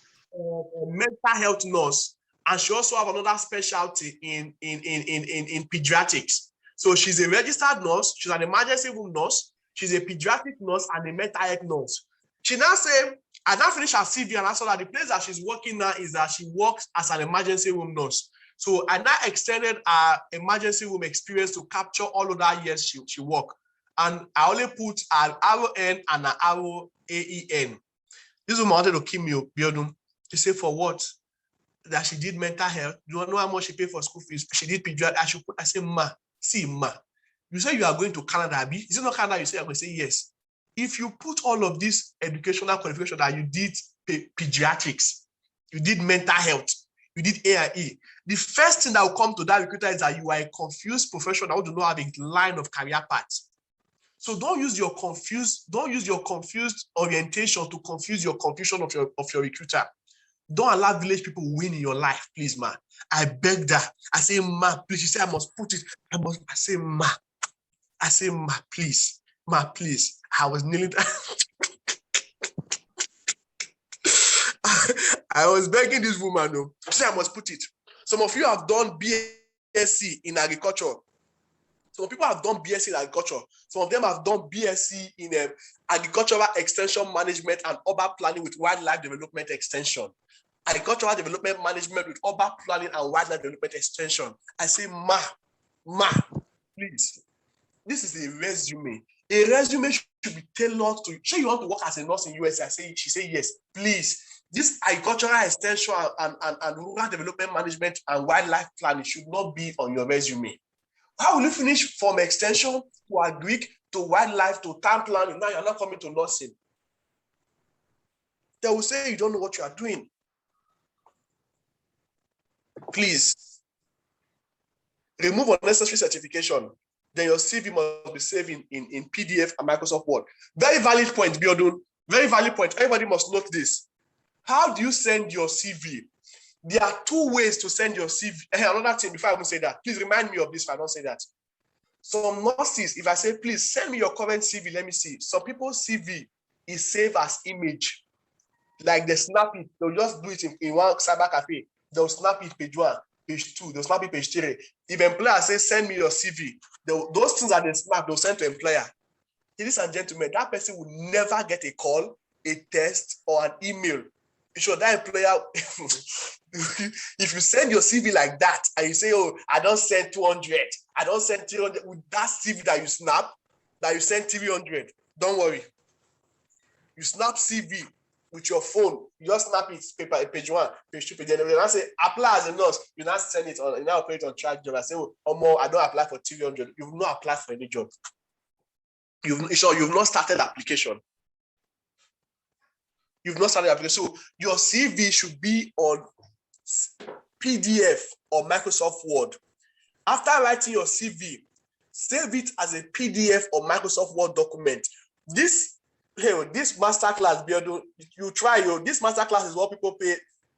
mental health nurse. And she also have another specialty in pediatrics. So she's a registered nurse, she's an emergency room nurse, she's a pediatric nurse and a mental health nurse. She now said, I now finished her CV and I saw that the place that she's working now is that she works as an emergency room nurse. So I now extended her emergency room experience to capture all of that years she worked. And I only put an RON and an ROAEN. This woman wanted to kill me, Biodun. She said, for what? That she did mental health. You don't know how much she paid for school fees. She did pediatrics. I said, ma, you say you are going to Canada, Abi? Is it not Canada? You say, I'm going to say yes. If you put all of this educational qualification that you did pediatrics, you did mental health, you did A&E, the first thing that will come to that recruiter is that you are a confused professional who do not have a line of career paths. So don't use your confused orientation to confuse your confusion of your recruiter. Don't allow village people win in your life, please, ma. I beg that. I say, ma, please. She said, I must put it. I say, ma. I say, ma, please. Ma, please. I was kneeling. I was begging this woman, though. She said, I must put it. Some of you have done BSc in agriculture. Some people have done BSc in agriculture. Some of them have done BSc in agricultural extension management and urban planning with wildlife development extension. Agricultural development management with urban planning and wildlife development extension. I say, ma, please. This is a resume. A resume should be tailored to, sure you want to work as a nurse in US? She say yes, please. This agricultural extension and rural development management and wildlife planning should not be on your resume. How will you finish from extension to agric to wildlife to town planning? Now you're not coming to nursing. They will say you don't know what you are doing. Please remove unnecessary certification. Then your CV must be saved in PDF and Microsoft Word. Very valid point, Biodun. Very valid point. Everybody must note this. How do you send your CV? There are two ways to send your CV. Another thing, before I even say that, please remind me of this if I don't say that. Some nurses, if I say, please send me your current CV, let me see. Some people's CV is saved as image. Like they snap it, they'll just do it in one cyber cafe. They'll snap it page 1, page 2, they'll snap it page 3. If employer says, send me your CV, those things that they snap, they'll send to employer. Ladies and gentlemen, that person will never get a call, a text, or an email. Sure, that employer, if you send your CV like that and you say, oh, I don't send 200, I don't send 300, with that CV that you snap, that you send 300, don't worry. You snap CV with your phone, you just snap it, paper, page 1, page 2, page 3. You now say, apply as a nurse, you now send it on, you now put it on track job. I say, oh, more, I don't apply for 300. You've not applied for any job. You've not started application. You've not started application. So your CV should be on PDF or Microsoft Word. After writing your CV, save it as a PDF or Microsoft Word document. This masterclass, you try. This masterclass is what people pay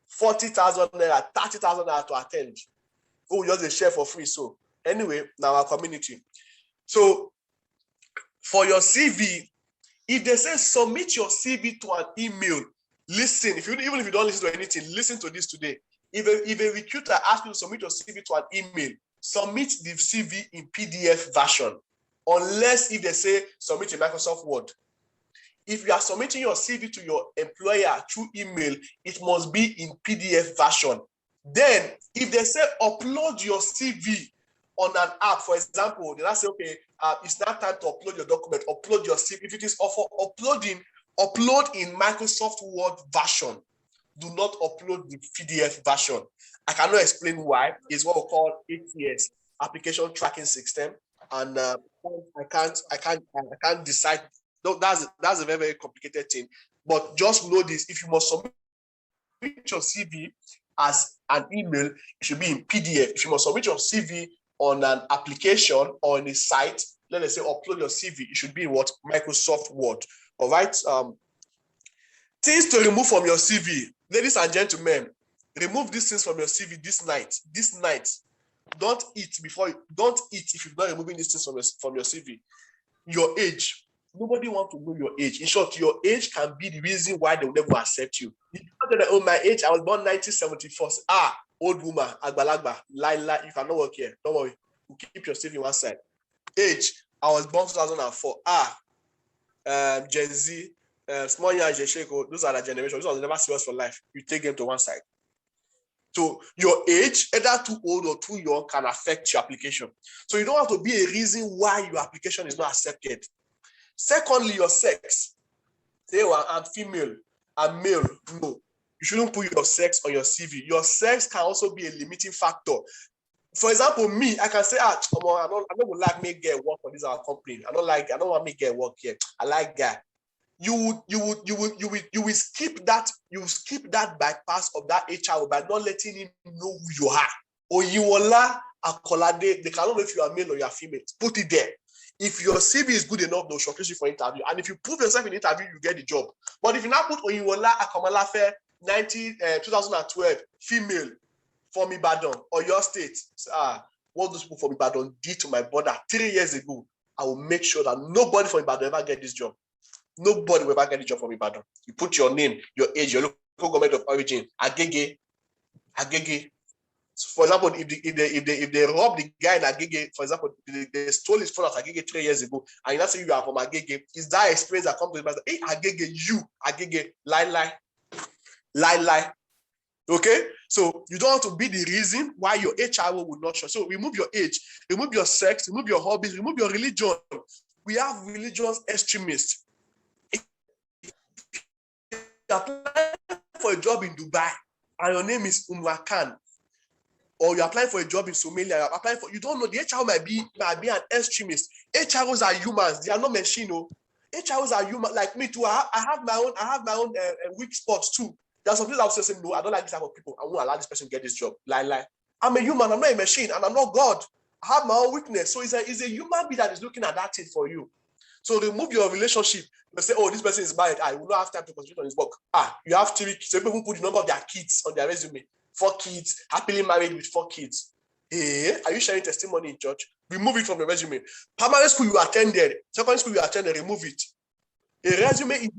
40,000 naira, 30,000 naira to attend. Oh, just a share for free. So anyway, now our community. So for your CV, if they say submit your CV to an email, listen. Even if you don't listen to anything, listen to this today. If a recruiter asks you to submit your CV to an email, submit the CV in PDF version, unless if they say submit in Microsoft Word. If you are submitting your CV to your employer through email, it must be in PDF version. Then, if they say upload your CV on an app, for example, then I say, okay, it's now time to upload your document, upload your CV. If it is for uploading, upload in Microsoft Word version. Do not upload the PDF version. I cannot explain why. It's what we call ATS, Application Tracking System, and I can't decide. No, that's a very, very complicated thing. But just know this: if you must submit your CV as an email, it should be in PDF. If you must submit your CV on an application or on a site, let us say upload your CV, it should be in what? Microsoft Word. All right. Things to remove from your CV, ladies and gentlemen. Remove these things from your CV this night. This night. Don't eat if you're not removing these things from your CV. Your age. Nobody wants to know your age. In short, your age can be the reason why they will never accept you. If you don't know my age, I was born 1974. Old woman, agbalagba, lie, you cannot work here. Don't worry. We'll keep your CV one side. Age, I was born 2004. Gen Z, small young Jesheko, those are the generations. Those are never serious for life. You take them to one side. So your age, either too old or too young, can affect your application. So you don't have to be a reason why your application is not accepted. Secondly, your sex. Say, well, I'm female, I'm male. No, you shouldn't put your sex on your CV. Your sex can also be a limiting factor. For example, me, I can say, I don't like me get work for this our company. I don't want me get work here. I like guy. You will skip that. You will skip that bypass of that HR by not letting him know who you are. Or you will they cannot know if you are male or you are female. Put it there. If your CV is good enough, they'll shortlist you for interview. And if you prove yourself in interview, you get the job. But if you now put Oyinwola Akomalafe 2012 female from Ibadan or your state, what those people from Ibadan did to my brother 3 years ago, I will make sure that nobody from Ibadan ever get this job. Nobody will ever get the job from Ibadan. You put your name, your age, your local government of origin, Agege. For example, if they rob the guy in Agege, for example, they stole his phone at Agege 3 years ago, and you now say you are from Agege, is that experience that comes to the hey, Agege, you, Agege, lie. Okay, so you don't want to be the reason why your HRO will not show. So remove your age, remove your sex, remove your hobbies, remove your religion. We have religious extremists. If you're applying for a job in Dubai and your name is Umar Khan, or you're applying for a job in Somalia, you're applying for, you don't know, the HRO might be an extremist. HROs are humans, they are not machine. HROs are human, like me too. I have my own weak spots too. There are some people that will say, no, I don't like this type of people. I won't allow this person to get this job. Lie. I'm a human, I'm not a machine, and I'm not God. I have my own weakness. So it's a human being that is looking at that thing for you. So remove your relationship. You say, oh, this person is married. I will not have time to concentrate on his work. You have 3 kids. So people put the number of their kids on their resume. 4 kids, happily married with 4 kids. Hey, are you sharing testimony in church? Remove it from your resume. Primary school you attended, secondary school you attended, remove it. A resume is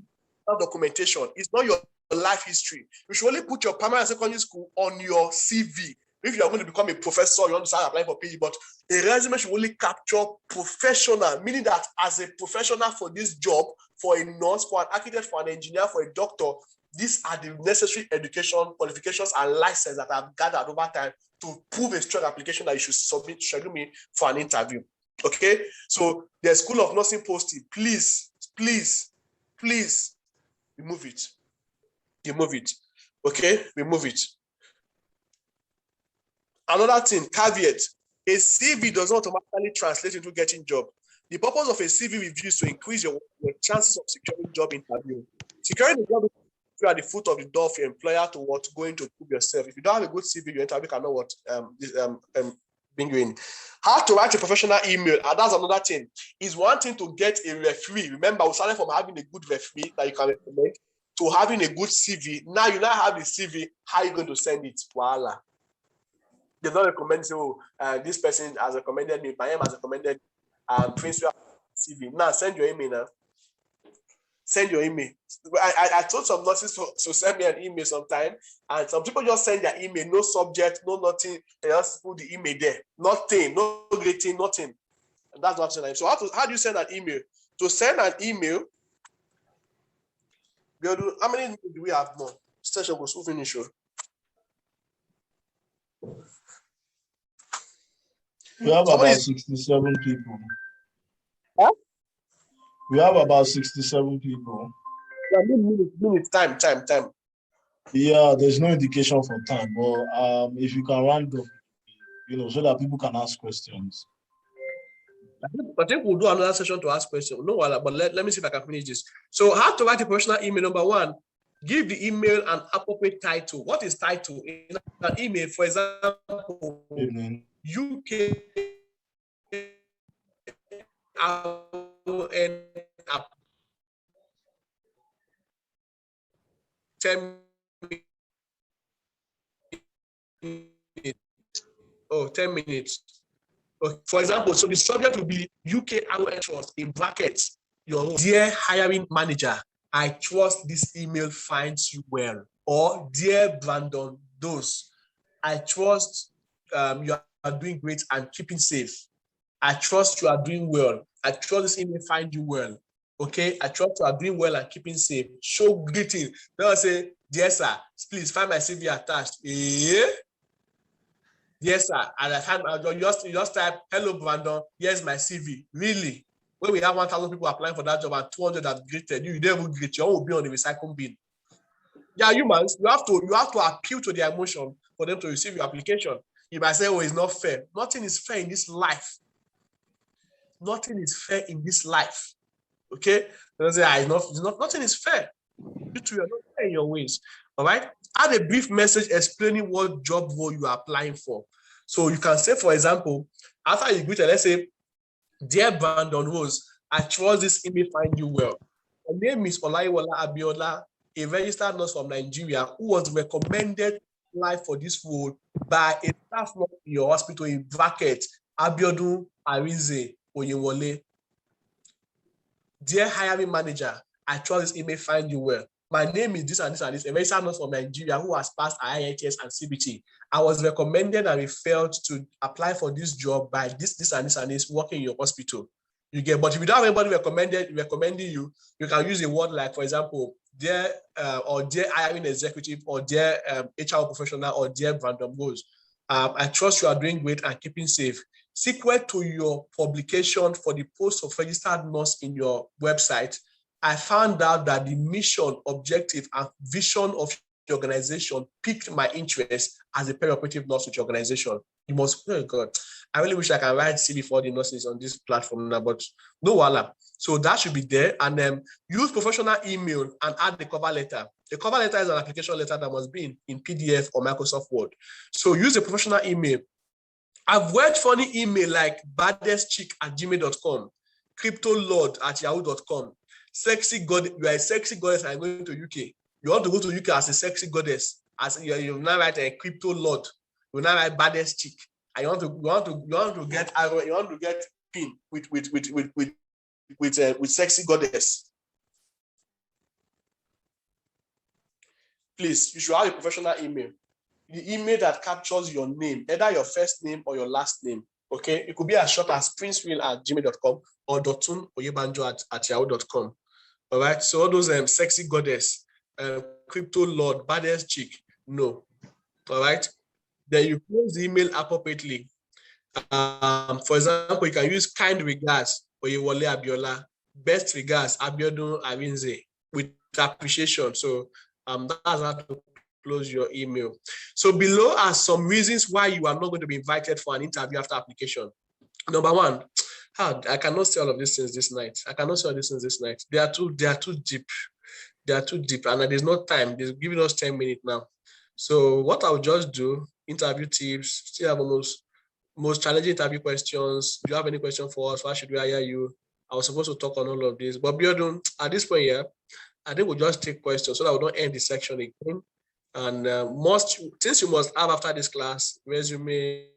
not documentation. It's not your life history. You should only put your primary and secondary school on your CV. If you are going to become a professor, you want to start applying for PhD, but a resume should only capture professional, meaning that as a professional for this job, for a nurse, for an architect, for an engineer, for a doctor, these are the necessary education, qualifications, and license that I've gathered over time to prove a strong application that you should submit to schedule me for an interview. Okay? So the School of Nursing posting, please, remove it. Remove it. Okay? Remove it. Another thing, caveat, a CV does not automatically translate into getting job. The purpose of a CV review is to increase your chances of securing job interview. Securing the job, you are at the foot of the door for your employer to what going to prove yourself. If you don't have a good CV, your interview cannot what bring you in. How to write a professional email, and that's another thing. It's one thing to get a referee. Remember, we started from having a good referee that you can recommend to having a good CV. Now you have the CV. How are you going to send it? Voila. They don't recommend, so this person has recommended me, my has recommended Princewill CV. Now send your email now. Send your email. I told some nurses to send me an email sometime, and some people just send their email, no subject, no nothing. They just put the email there. Nothing, no greeting, nothing. And that's what I'm saying. So how do you send an email? To send an email, how many do we have more? Station goes finish. We have about 67 people. Huh? We have about 67 people. Minutes, time. Yeah, there's no indication for time, but if you can round up, so that people can ask questions. I think we'll do another session to ask questions. No, but let me see if I can finish this. So, how to write a professional email? Number 1, give the email an appropriate title. What is title? In an email, for example, UK 10 minutes. Okay. For example, so the subject will be UK RON Trust in brackets. Your dear hiring manager, I trust this email finds you well. Or dear Brandon Dose, I trust you are doing great and keeping safe. I trust you are doing well. I trust this email find you well. Okay, I trust you are doing well and keeping safe. Show greeting. They'll say, dear sir, please find my CV attached. Yes, sir. And I just type, hello, Brandon. Here's my CV. Really? When we have 1,000 people applying for that job and 200 have greeted you, don't even greet you. All will be on the recycle bin. Yeah, humans. You have to appeal to their emotion for them to receive your application. You might say, oh, it's not fair. Nothing is fair in this life. Nothing is fair in this life. Okay? Don't say, nothing is fair. You two are not fair in your ways. All right? Add a brief message explaining what job role you are applying for. So you can say, for example, after you greet, let's say, dear Brandon Rose, I trust this email find you well. Her name is Olaiwola Abiola, a registered nurse from Nigeria who was recommended live for this role by a staff nurse in your hospital in bracket, Abiodun Arinze Oyewole. Dear hiring manager, I trust this email find you well. My name is this and this and this, a registered nurse from Nigeria who has passed IITS and CBT. I was recommended and referred to apply for this job by this and this working in your hospital. You get, but if you don't have anybody recommending you, you can use a word like, for example, dear hiring executive, or dear HR professional, or dear Brandon Rose. I trust you are doing great and keeping safe. Sequel to your publication for the post of registered nurse in your website, I found out that the mission, objective, and vision of the organization piqued my interest as a perioperative nurse with your organization. You must, oh God, I really wish I can write CV for the nurses on this platform now, but no wala. So that should be there. And use professional email and add the cover letter. The cover letter is an application letter that must be in PDF or Microsoft Word. So use a professional email. Avoid funny email like baddestchick@gmail.com, cryptolord@yahoo.com, sexy god, you are a sexy goddess and going to UK. You want to go to UK as a sexy goddess, as you now write a crypto lord, you now write baddest chick, and you want to get pin with sexy goddess. Please, you should have a professional email. The email that captures your name, either your first name or your last name. Okay, it could be as short as princewill@gmail.com or dotunoyebanjo@yahoo.com. All right, so all those sexy goddess, crypto lord, baddest chick, no. All right, then you close the email appropriately. For example, you can use kind regards, Oyewole Abiola, best regards, Abiodun Arinze, with appreciation. So that's how to close your email. So below are some reasons why you are not going to be invited for an interview after application. Number one, I cannot say all of these things this night. They are too deep. They are too deep, and there's no time. They're giving us 10 minutes now. So what I'll just do, interview tips, still have most challenging interview questions. Do you have any question for us? Why should we hire you? I was supposed to talk on all of this, but Biodun, at this point here, I think we'll just take questions so that we don't end the section again. And since you must have after this class, resume,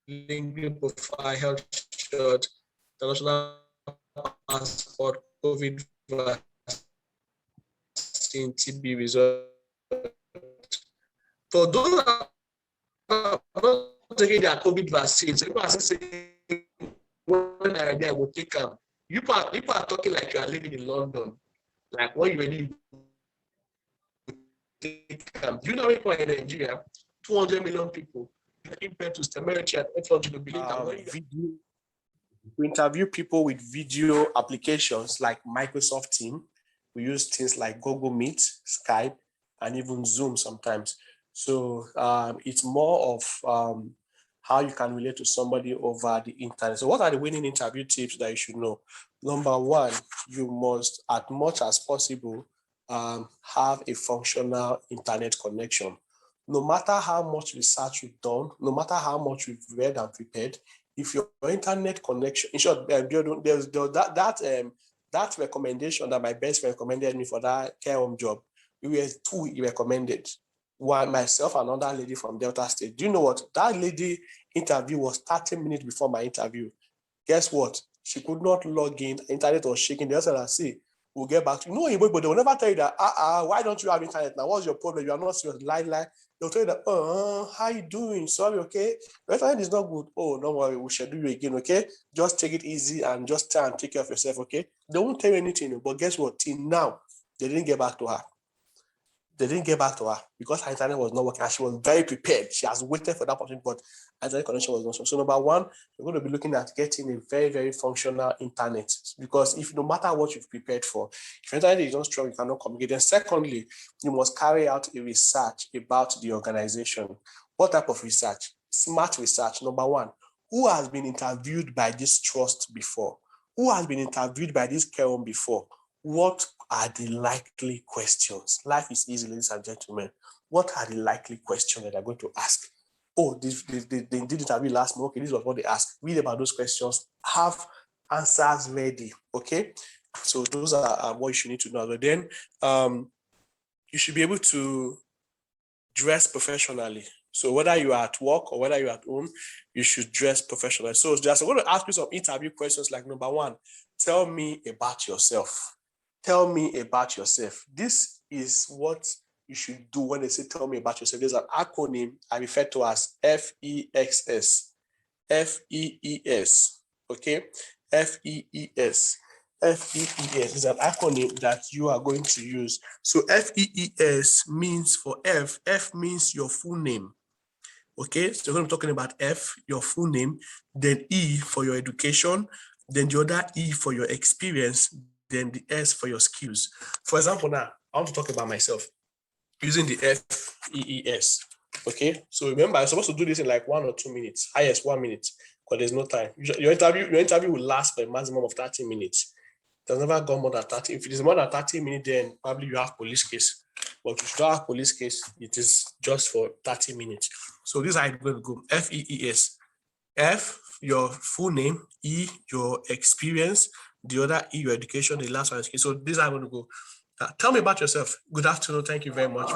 LinkedIn profile, health shot, international passport, COVID vaccine, TB result. For those that are not taking their COVID vaccines, people are saying, when I will take them. You are talking like you are living in London. Like when you really take them. Do you know people in Nigeria? 200 million people. Compared to temerity and effort to believe that we interview people with video applications like Microsoft Teams. We use things like Google Meet, Skype, and even Zoom sometimes. So it's more of how you can relate to somebody over the internet. So what are the winning interview tips that you should know? Number one, you must, as much as possible, have a functional internet connection. No matter how much research you've done, no matter how much you've read and prepared, if your internet connection, in short, there's that recommendation that my best friend recommended me for that care home job, we were two he recommended. One, myself and another lady from Delta State. Do you know what? That lady interview was 30 minutes before my interview. Guess what? She could not log in. Internet was shaking. They said, "See, we'll get back to you." No, but they will never tell you that, why don't you have internet now? What's your problem? You are not serious. Lie. They'll tell you that, how you doing? Sorry, okay? The internet is not good. Oh, don't worry, we'll schedule you again, okay? Just take it easy and just try and take care of yourself, okay? They won't tell you anything, but guess what? Till now, they didn't get back to her. Because her internet was not working, and she was very prepared. She has waited for that opportunity, but her internet connection was not so. So number one, you're going to be looking at getting a very, very functional internet, because if no matter what you've prepared for, if your internet is not strong, you cannot communicate. Then secondly, you must carry out a research about the organization. What type of research? Smart research. Number one, who has been interviewed by this trust before? Who has been interviewed by this care home before? What are the likely questions? Life is easy, ladies and gentlemen. What are the likely questions that they're going to ask? Oh, they did interview last month. Okay, this was what they asked. Read about those questions. Have answers ready. Okay, so those are what you should need to know. But then you should be able to dress professionally. So whether you are at work or whether you're at home, you should dress professionally. So just I'm going to ask you some interview questions like number one, tell me about yourself. Tell me about yourself. This is what you should do when they say, tell me about yourself. There's an acronym I refer to as FEXS. FEES. Okay? FEES. FEES is an acronym that you are going to use. So FEES means for F. F means your full name. Okay, so we're going to be talking about F, your full name, then E for your education, then the other E for your experience, then the S for your skills. For example, now I want to talk about myself using the FEES. Okay, so remember, I'm supposed to do this in like 1 or 2 minutes, highest 1 minute, because there's no time. Your interview will last for a maximum of 30 minutes. It has never gone more than 30. If it is more than 30 minutes, then probably you have police case. But if you don't have police case, it is just for 30 minutes. So this is how it's going to go. FEES. F, your full name. E, your experience. The other E, your education. The last one is so this is how I'm going to go. Tell me about yourself. Good afternoon. Thank you very much.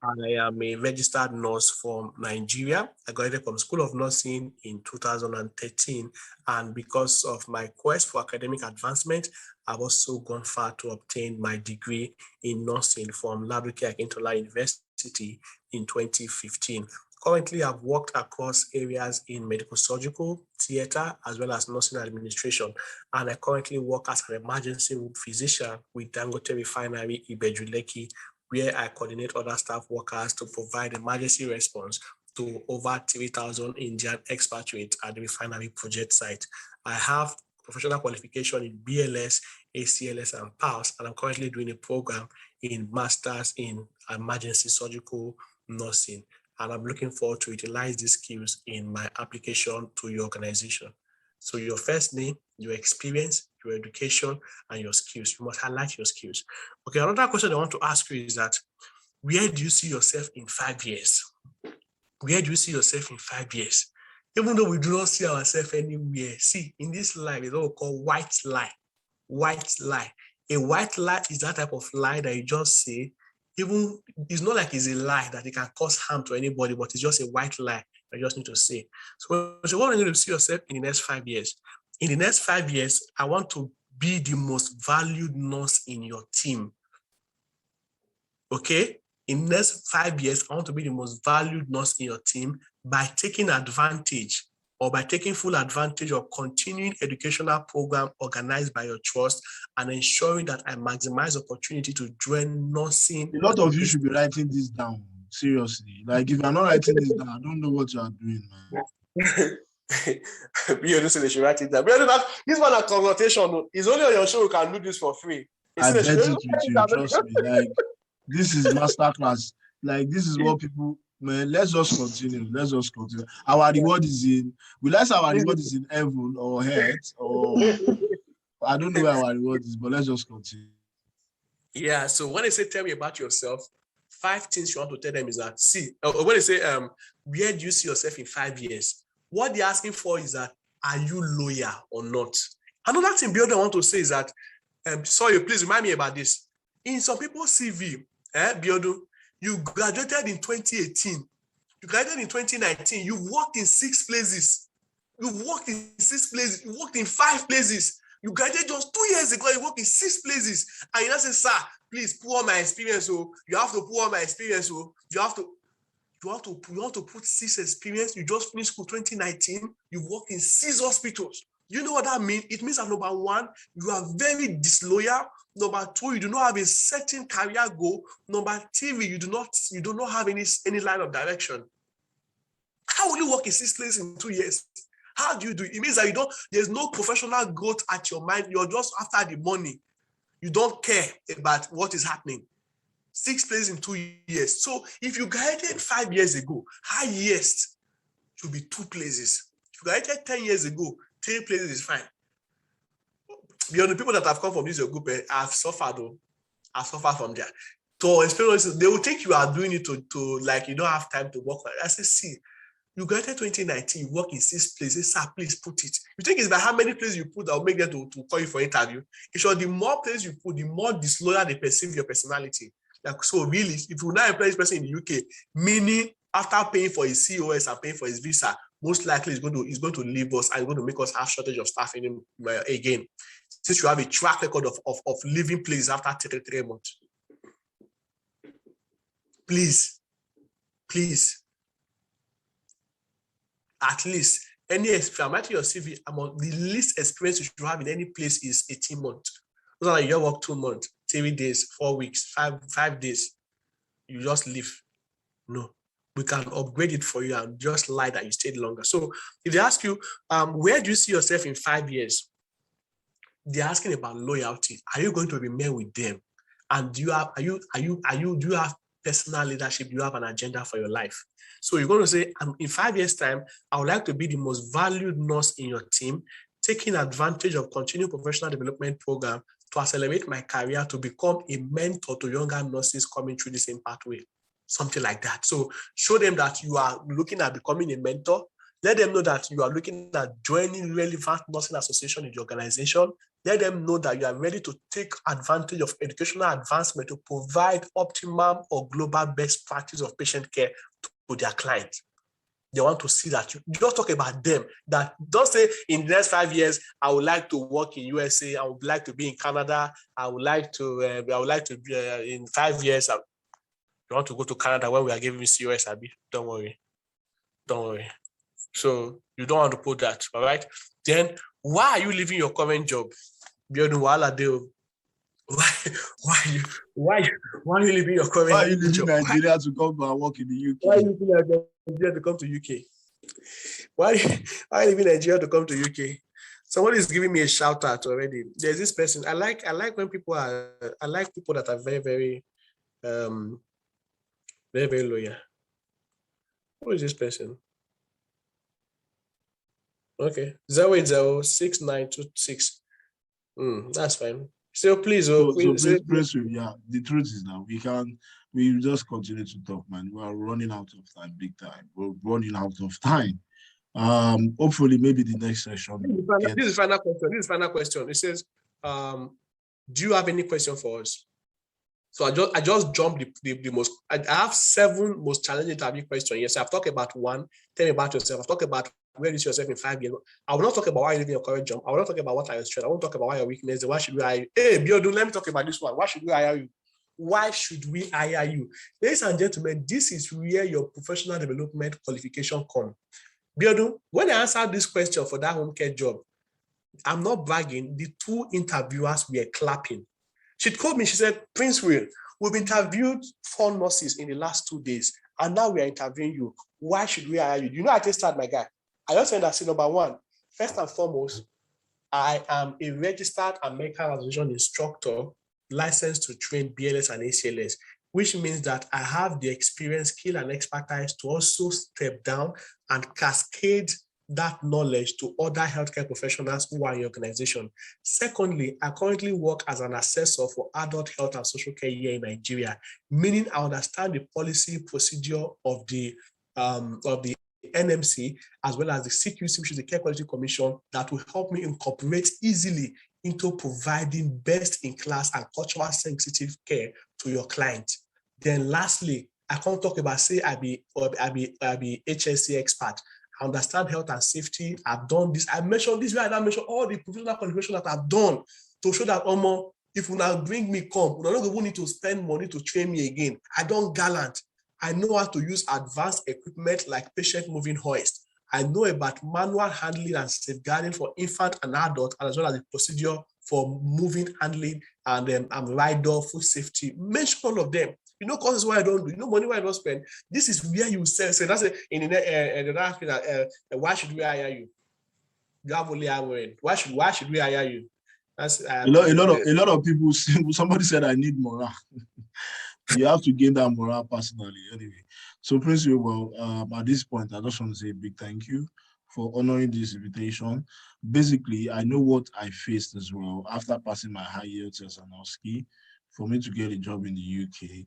I am a registered nurse from Nigeria. I graduated from School of Nursing in 2013. And because of my quest for academic advancement, I've also gone far to obtain my degree in nursing from Laboratory Akintola University in 2015. Currently, I've worked across areas in medical surgical, theater, as well as nursing administration. And I currently work as an emergency physician with Dangote Refinery, Ibeju-Lekki, where I coordinate other staff workers to provide emergency response to over 3,000 Indian expatriates at the refinery project site. I have professional qualification in BLS, ACLS, and PALS, and I'm currently doing a program in Masters in Emergency Surgical Nursing. And I'm looking forward to utilize these skills in my application to your organization. So your first name, your experience, your education, and your skills. You must highlight your skills. Okay, another question I want to ask you is that, where do you see yourself in 5 years? Where do you see yourself in 5 years? Even though we do not see ourselves anywhere, see, in this life, it's what we call white lie. White lie. A white lie is that type of lie that you just say, even, it's not like it's a lie that it can cause harm to anybody, but it's just a white lie that you just need to say. So what are you going to see yourself in the next 5 years? In the next 5 years, I want to be the most valued nurse in your team. Okay? In the next 5 years, I want to be the most valued nurse in your team by taking advantage or by taking full advantage of continuing educational program organized by your trust and ensuring that I maximize opportunity to join nursing. A lot of you should be writing this down, seriously. Like, if you're not writing this down, I don't know what you are doing, man. You just say they should write it down. But this one a consultation. It's only on your show you can do this for free. I bet it with you, trust me. Like, this is masterclass. Like, this is what people, man, let's just continue. Let's just continue. Our reward is in, our reward is in heaven or earth, or I don't know where our reward is, but let's just continue. Yeah, so when they say, tell me about yourself, 5 things you want to tell them is that, see, when they say, where do you see yourself in 5 years? What they're asking for is that, are you loyal or not? Another thing Biodu I want to say is that, sorry, please remind me about this. In some people's CV, Biodu, you graduated in 2018. You graduated in 2019. You worked in 6 places. You worked in 6 places. You worked in 5 places. You graduated just 2 years ago. You worked in 6 places. And you now say, sir, please pour on my experience. So you have to pour on my experience. So you want to put 6 experience. You just finished school 2019. You worked in 6 hospitals. You know what that means? It means that number 1, you are very disloyal. Number 2, you do not have a certain career goal. Number 3, you do not have any line of direction. How will you work in 6 places in 2 years? How do you do it? It means that there's no professional growth at your mind. You're just after the money. You don't care about what is happening. 6 places in 2 years. So if you graduated 5 years ago, highest should be 2 places. If you graduated 10 years ago, 3 places is fine. Beyond the people that have come from this group, I've suffered from there. So experiences, they will think you are doing it to like you don't have time to work. I say, see, you graduated 2019, you work in 6 places, sir, please put it. You think it's by how many places you put that will make them to call you for interview? It's sure the more places you put, the more disloyal they perceive your personality. Like, so really, if you now employ this person in the UK, meaning after paying for his COS and paying for his visa, most likely is going to leave us and going to make us have shortage of staff again, since you have a track record of leaving places after 3 months. Please, at least any experience, I'm writing your CV, the least experience you should have in any place is 18 months. Those are like you work 2 months, 3 days, 4 weeks, 5 days. You just leave. No, we can upgrade it for you and just lie that you stayed longer. So if they ask you, where do you see yourself in 5 years? They're asking about loyalty. Are you going to remain with them? And do you have personal leadership? Do you have an agenda for your life? So you're going to say, in 5 years' time, I would like to be the most valued nurse in your team, taking advantage of continued professional development program to accelerate my career to become a mentor to younger nurses coming through the same pathway. Something like that. So show them that you are looking at becoming a mentor. Let them know that you are looking at joining relevant nursing association in the organization. Let them know that you are ready to take advantage of educational advancement to provide optimum or global best practice of patient care to their clients. They want to see that you just talk about them. That don't say in the next 5 years, I would like to work in USA. I would like to be in Canada. I would like to be in 5 years. You want to go to Canada when we are giving you COS, Abby? Don't worry. So you don't want to put that, all right? Then why are you leaving your current job? Why are you leaving your current job? Why are you leaving Nigeria to come and work in the UK? Why are you leaving Nigeria to come to UK? Why are you leaving Nigeria to come to UK? Somebody is giving me a shout out already. There's this person. I like when people that are very, very very, very loyal. Who is this person? Okay, 0806926. That's fine. So please, Princewill, yeah. The truth is that we just continue to talk, man. We are running out of time, big time. We're running out of time. Hopefully, maybe the next session. This is final question. It says, do you have any question for us? So I just jumped the most. I have 7 most challenging interview questions. Yes, I've talked about one. Tell me about yourself. I've talked about where you see yourself in 5 years. I will not talk about why you're leaving your current job. I will not talk about what are your strengths. I won't talk about why your weakness. Why should we hire you? Hey, Biodun, let me talk about this one. Why should we hire you? Why should we hire you? Ladies and gentlemen, this is where your professional development qualification come. Biodun, when I answered this question for that home care job, I'm not bragging. The 2 interviewers were clapping. She told me, she said, Princewill, we've interviewed 4 nurses in the last 2 days, and now we are interviewing you. Why should we hire you? You know, I just started, my guy. I just said that, number 1, first and foremost, I am a registered American Association instructor licensed to train BLS and ACLS, which means that I have the experience, skill, and expertise to also step down and cascade that knowledge to other healthcare professionals who are in your organization. Secondly, I currently work as an assessor for adult health and social care here in Nigeria, meaning I understand the policy procedure of the NMC as well as the CQC, which is the Care Quality Commission, that will help me incorporate easily into providing best-in-class and cultural sensitive care to your client. Then lastly, I can't talk about, say, I be HSC expert. I understand health and safety. I've done this. I mentioned this, I mentioned all the professional qualifications that I've done to show that, if you now bring me come, you're not going to need to spend money to train me again. I don't gallant. I know how to use advanced equipment like patient moving hoist. I know about manual handling and safeguarding for infant and adult, as well as the procedure for moving, handling, and rider, food safety. Mention all of them. You know, causes why I don't do. You know, money why I don't spend. This is where you say that's in the why should we hire you? You have only hiring. Why should we hire you? That's a lot of people. Somebody said I need morale. You have to gain that morale personally, anyway. So, Princewill, well, at this point, I just want to say a big thank you for honoring this invitation. Basically, I know what I faced as well after passing my high yield test and OSCE. For me to get a job in the UK,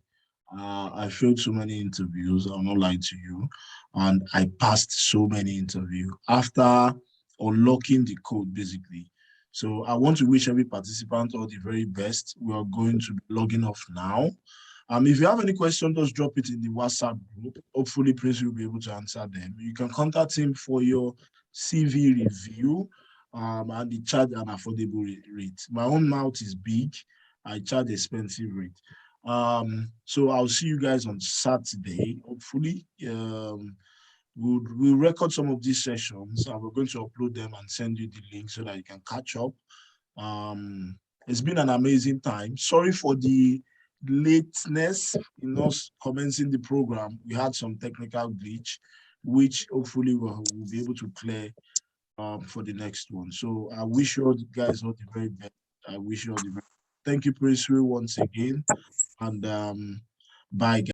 I failed so many interviews, I'll not lie to you, and I passed so many interviews after unlocking the code, basically. So I want to wish every participant all the very best. We are going to be logging off now. If you have any question, just drop it in the WhatsApp group. Hopefully, Prince will be able to answer them. You can contact him for your CV review and he charge an affordable rate. My own mouth is big. I charge expensive rate. So I'll see you guys on Saturday. Hopefully, we'll record some of these sessions and we're going to upload them and send you the link so that you can catch up. It's been an amazing time. Sorry for the lateness in us commencing the program. We had some technical glitch, which hopefully we'll be able to clear for the next one. So I wish you all guys all the very best. I wish you all the best. Thank you, Princewill, once again. And bye, guys.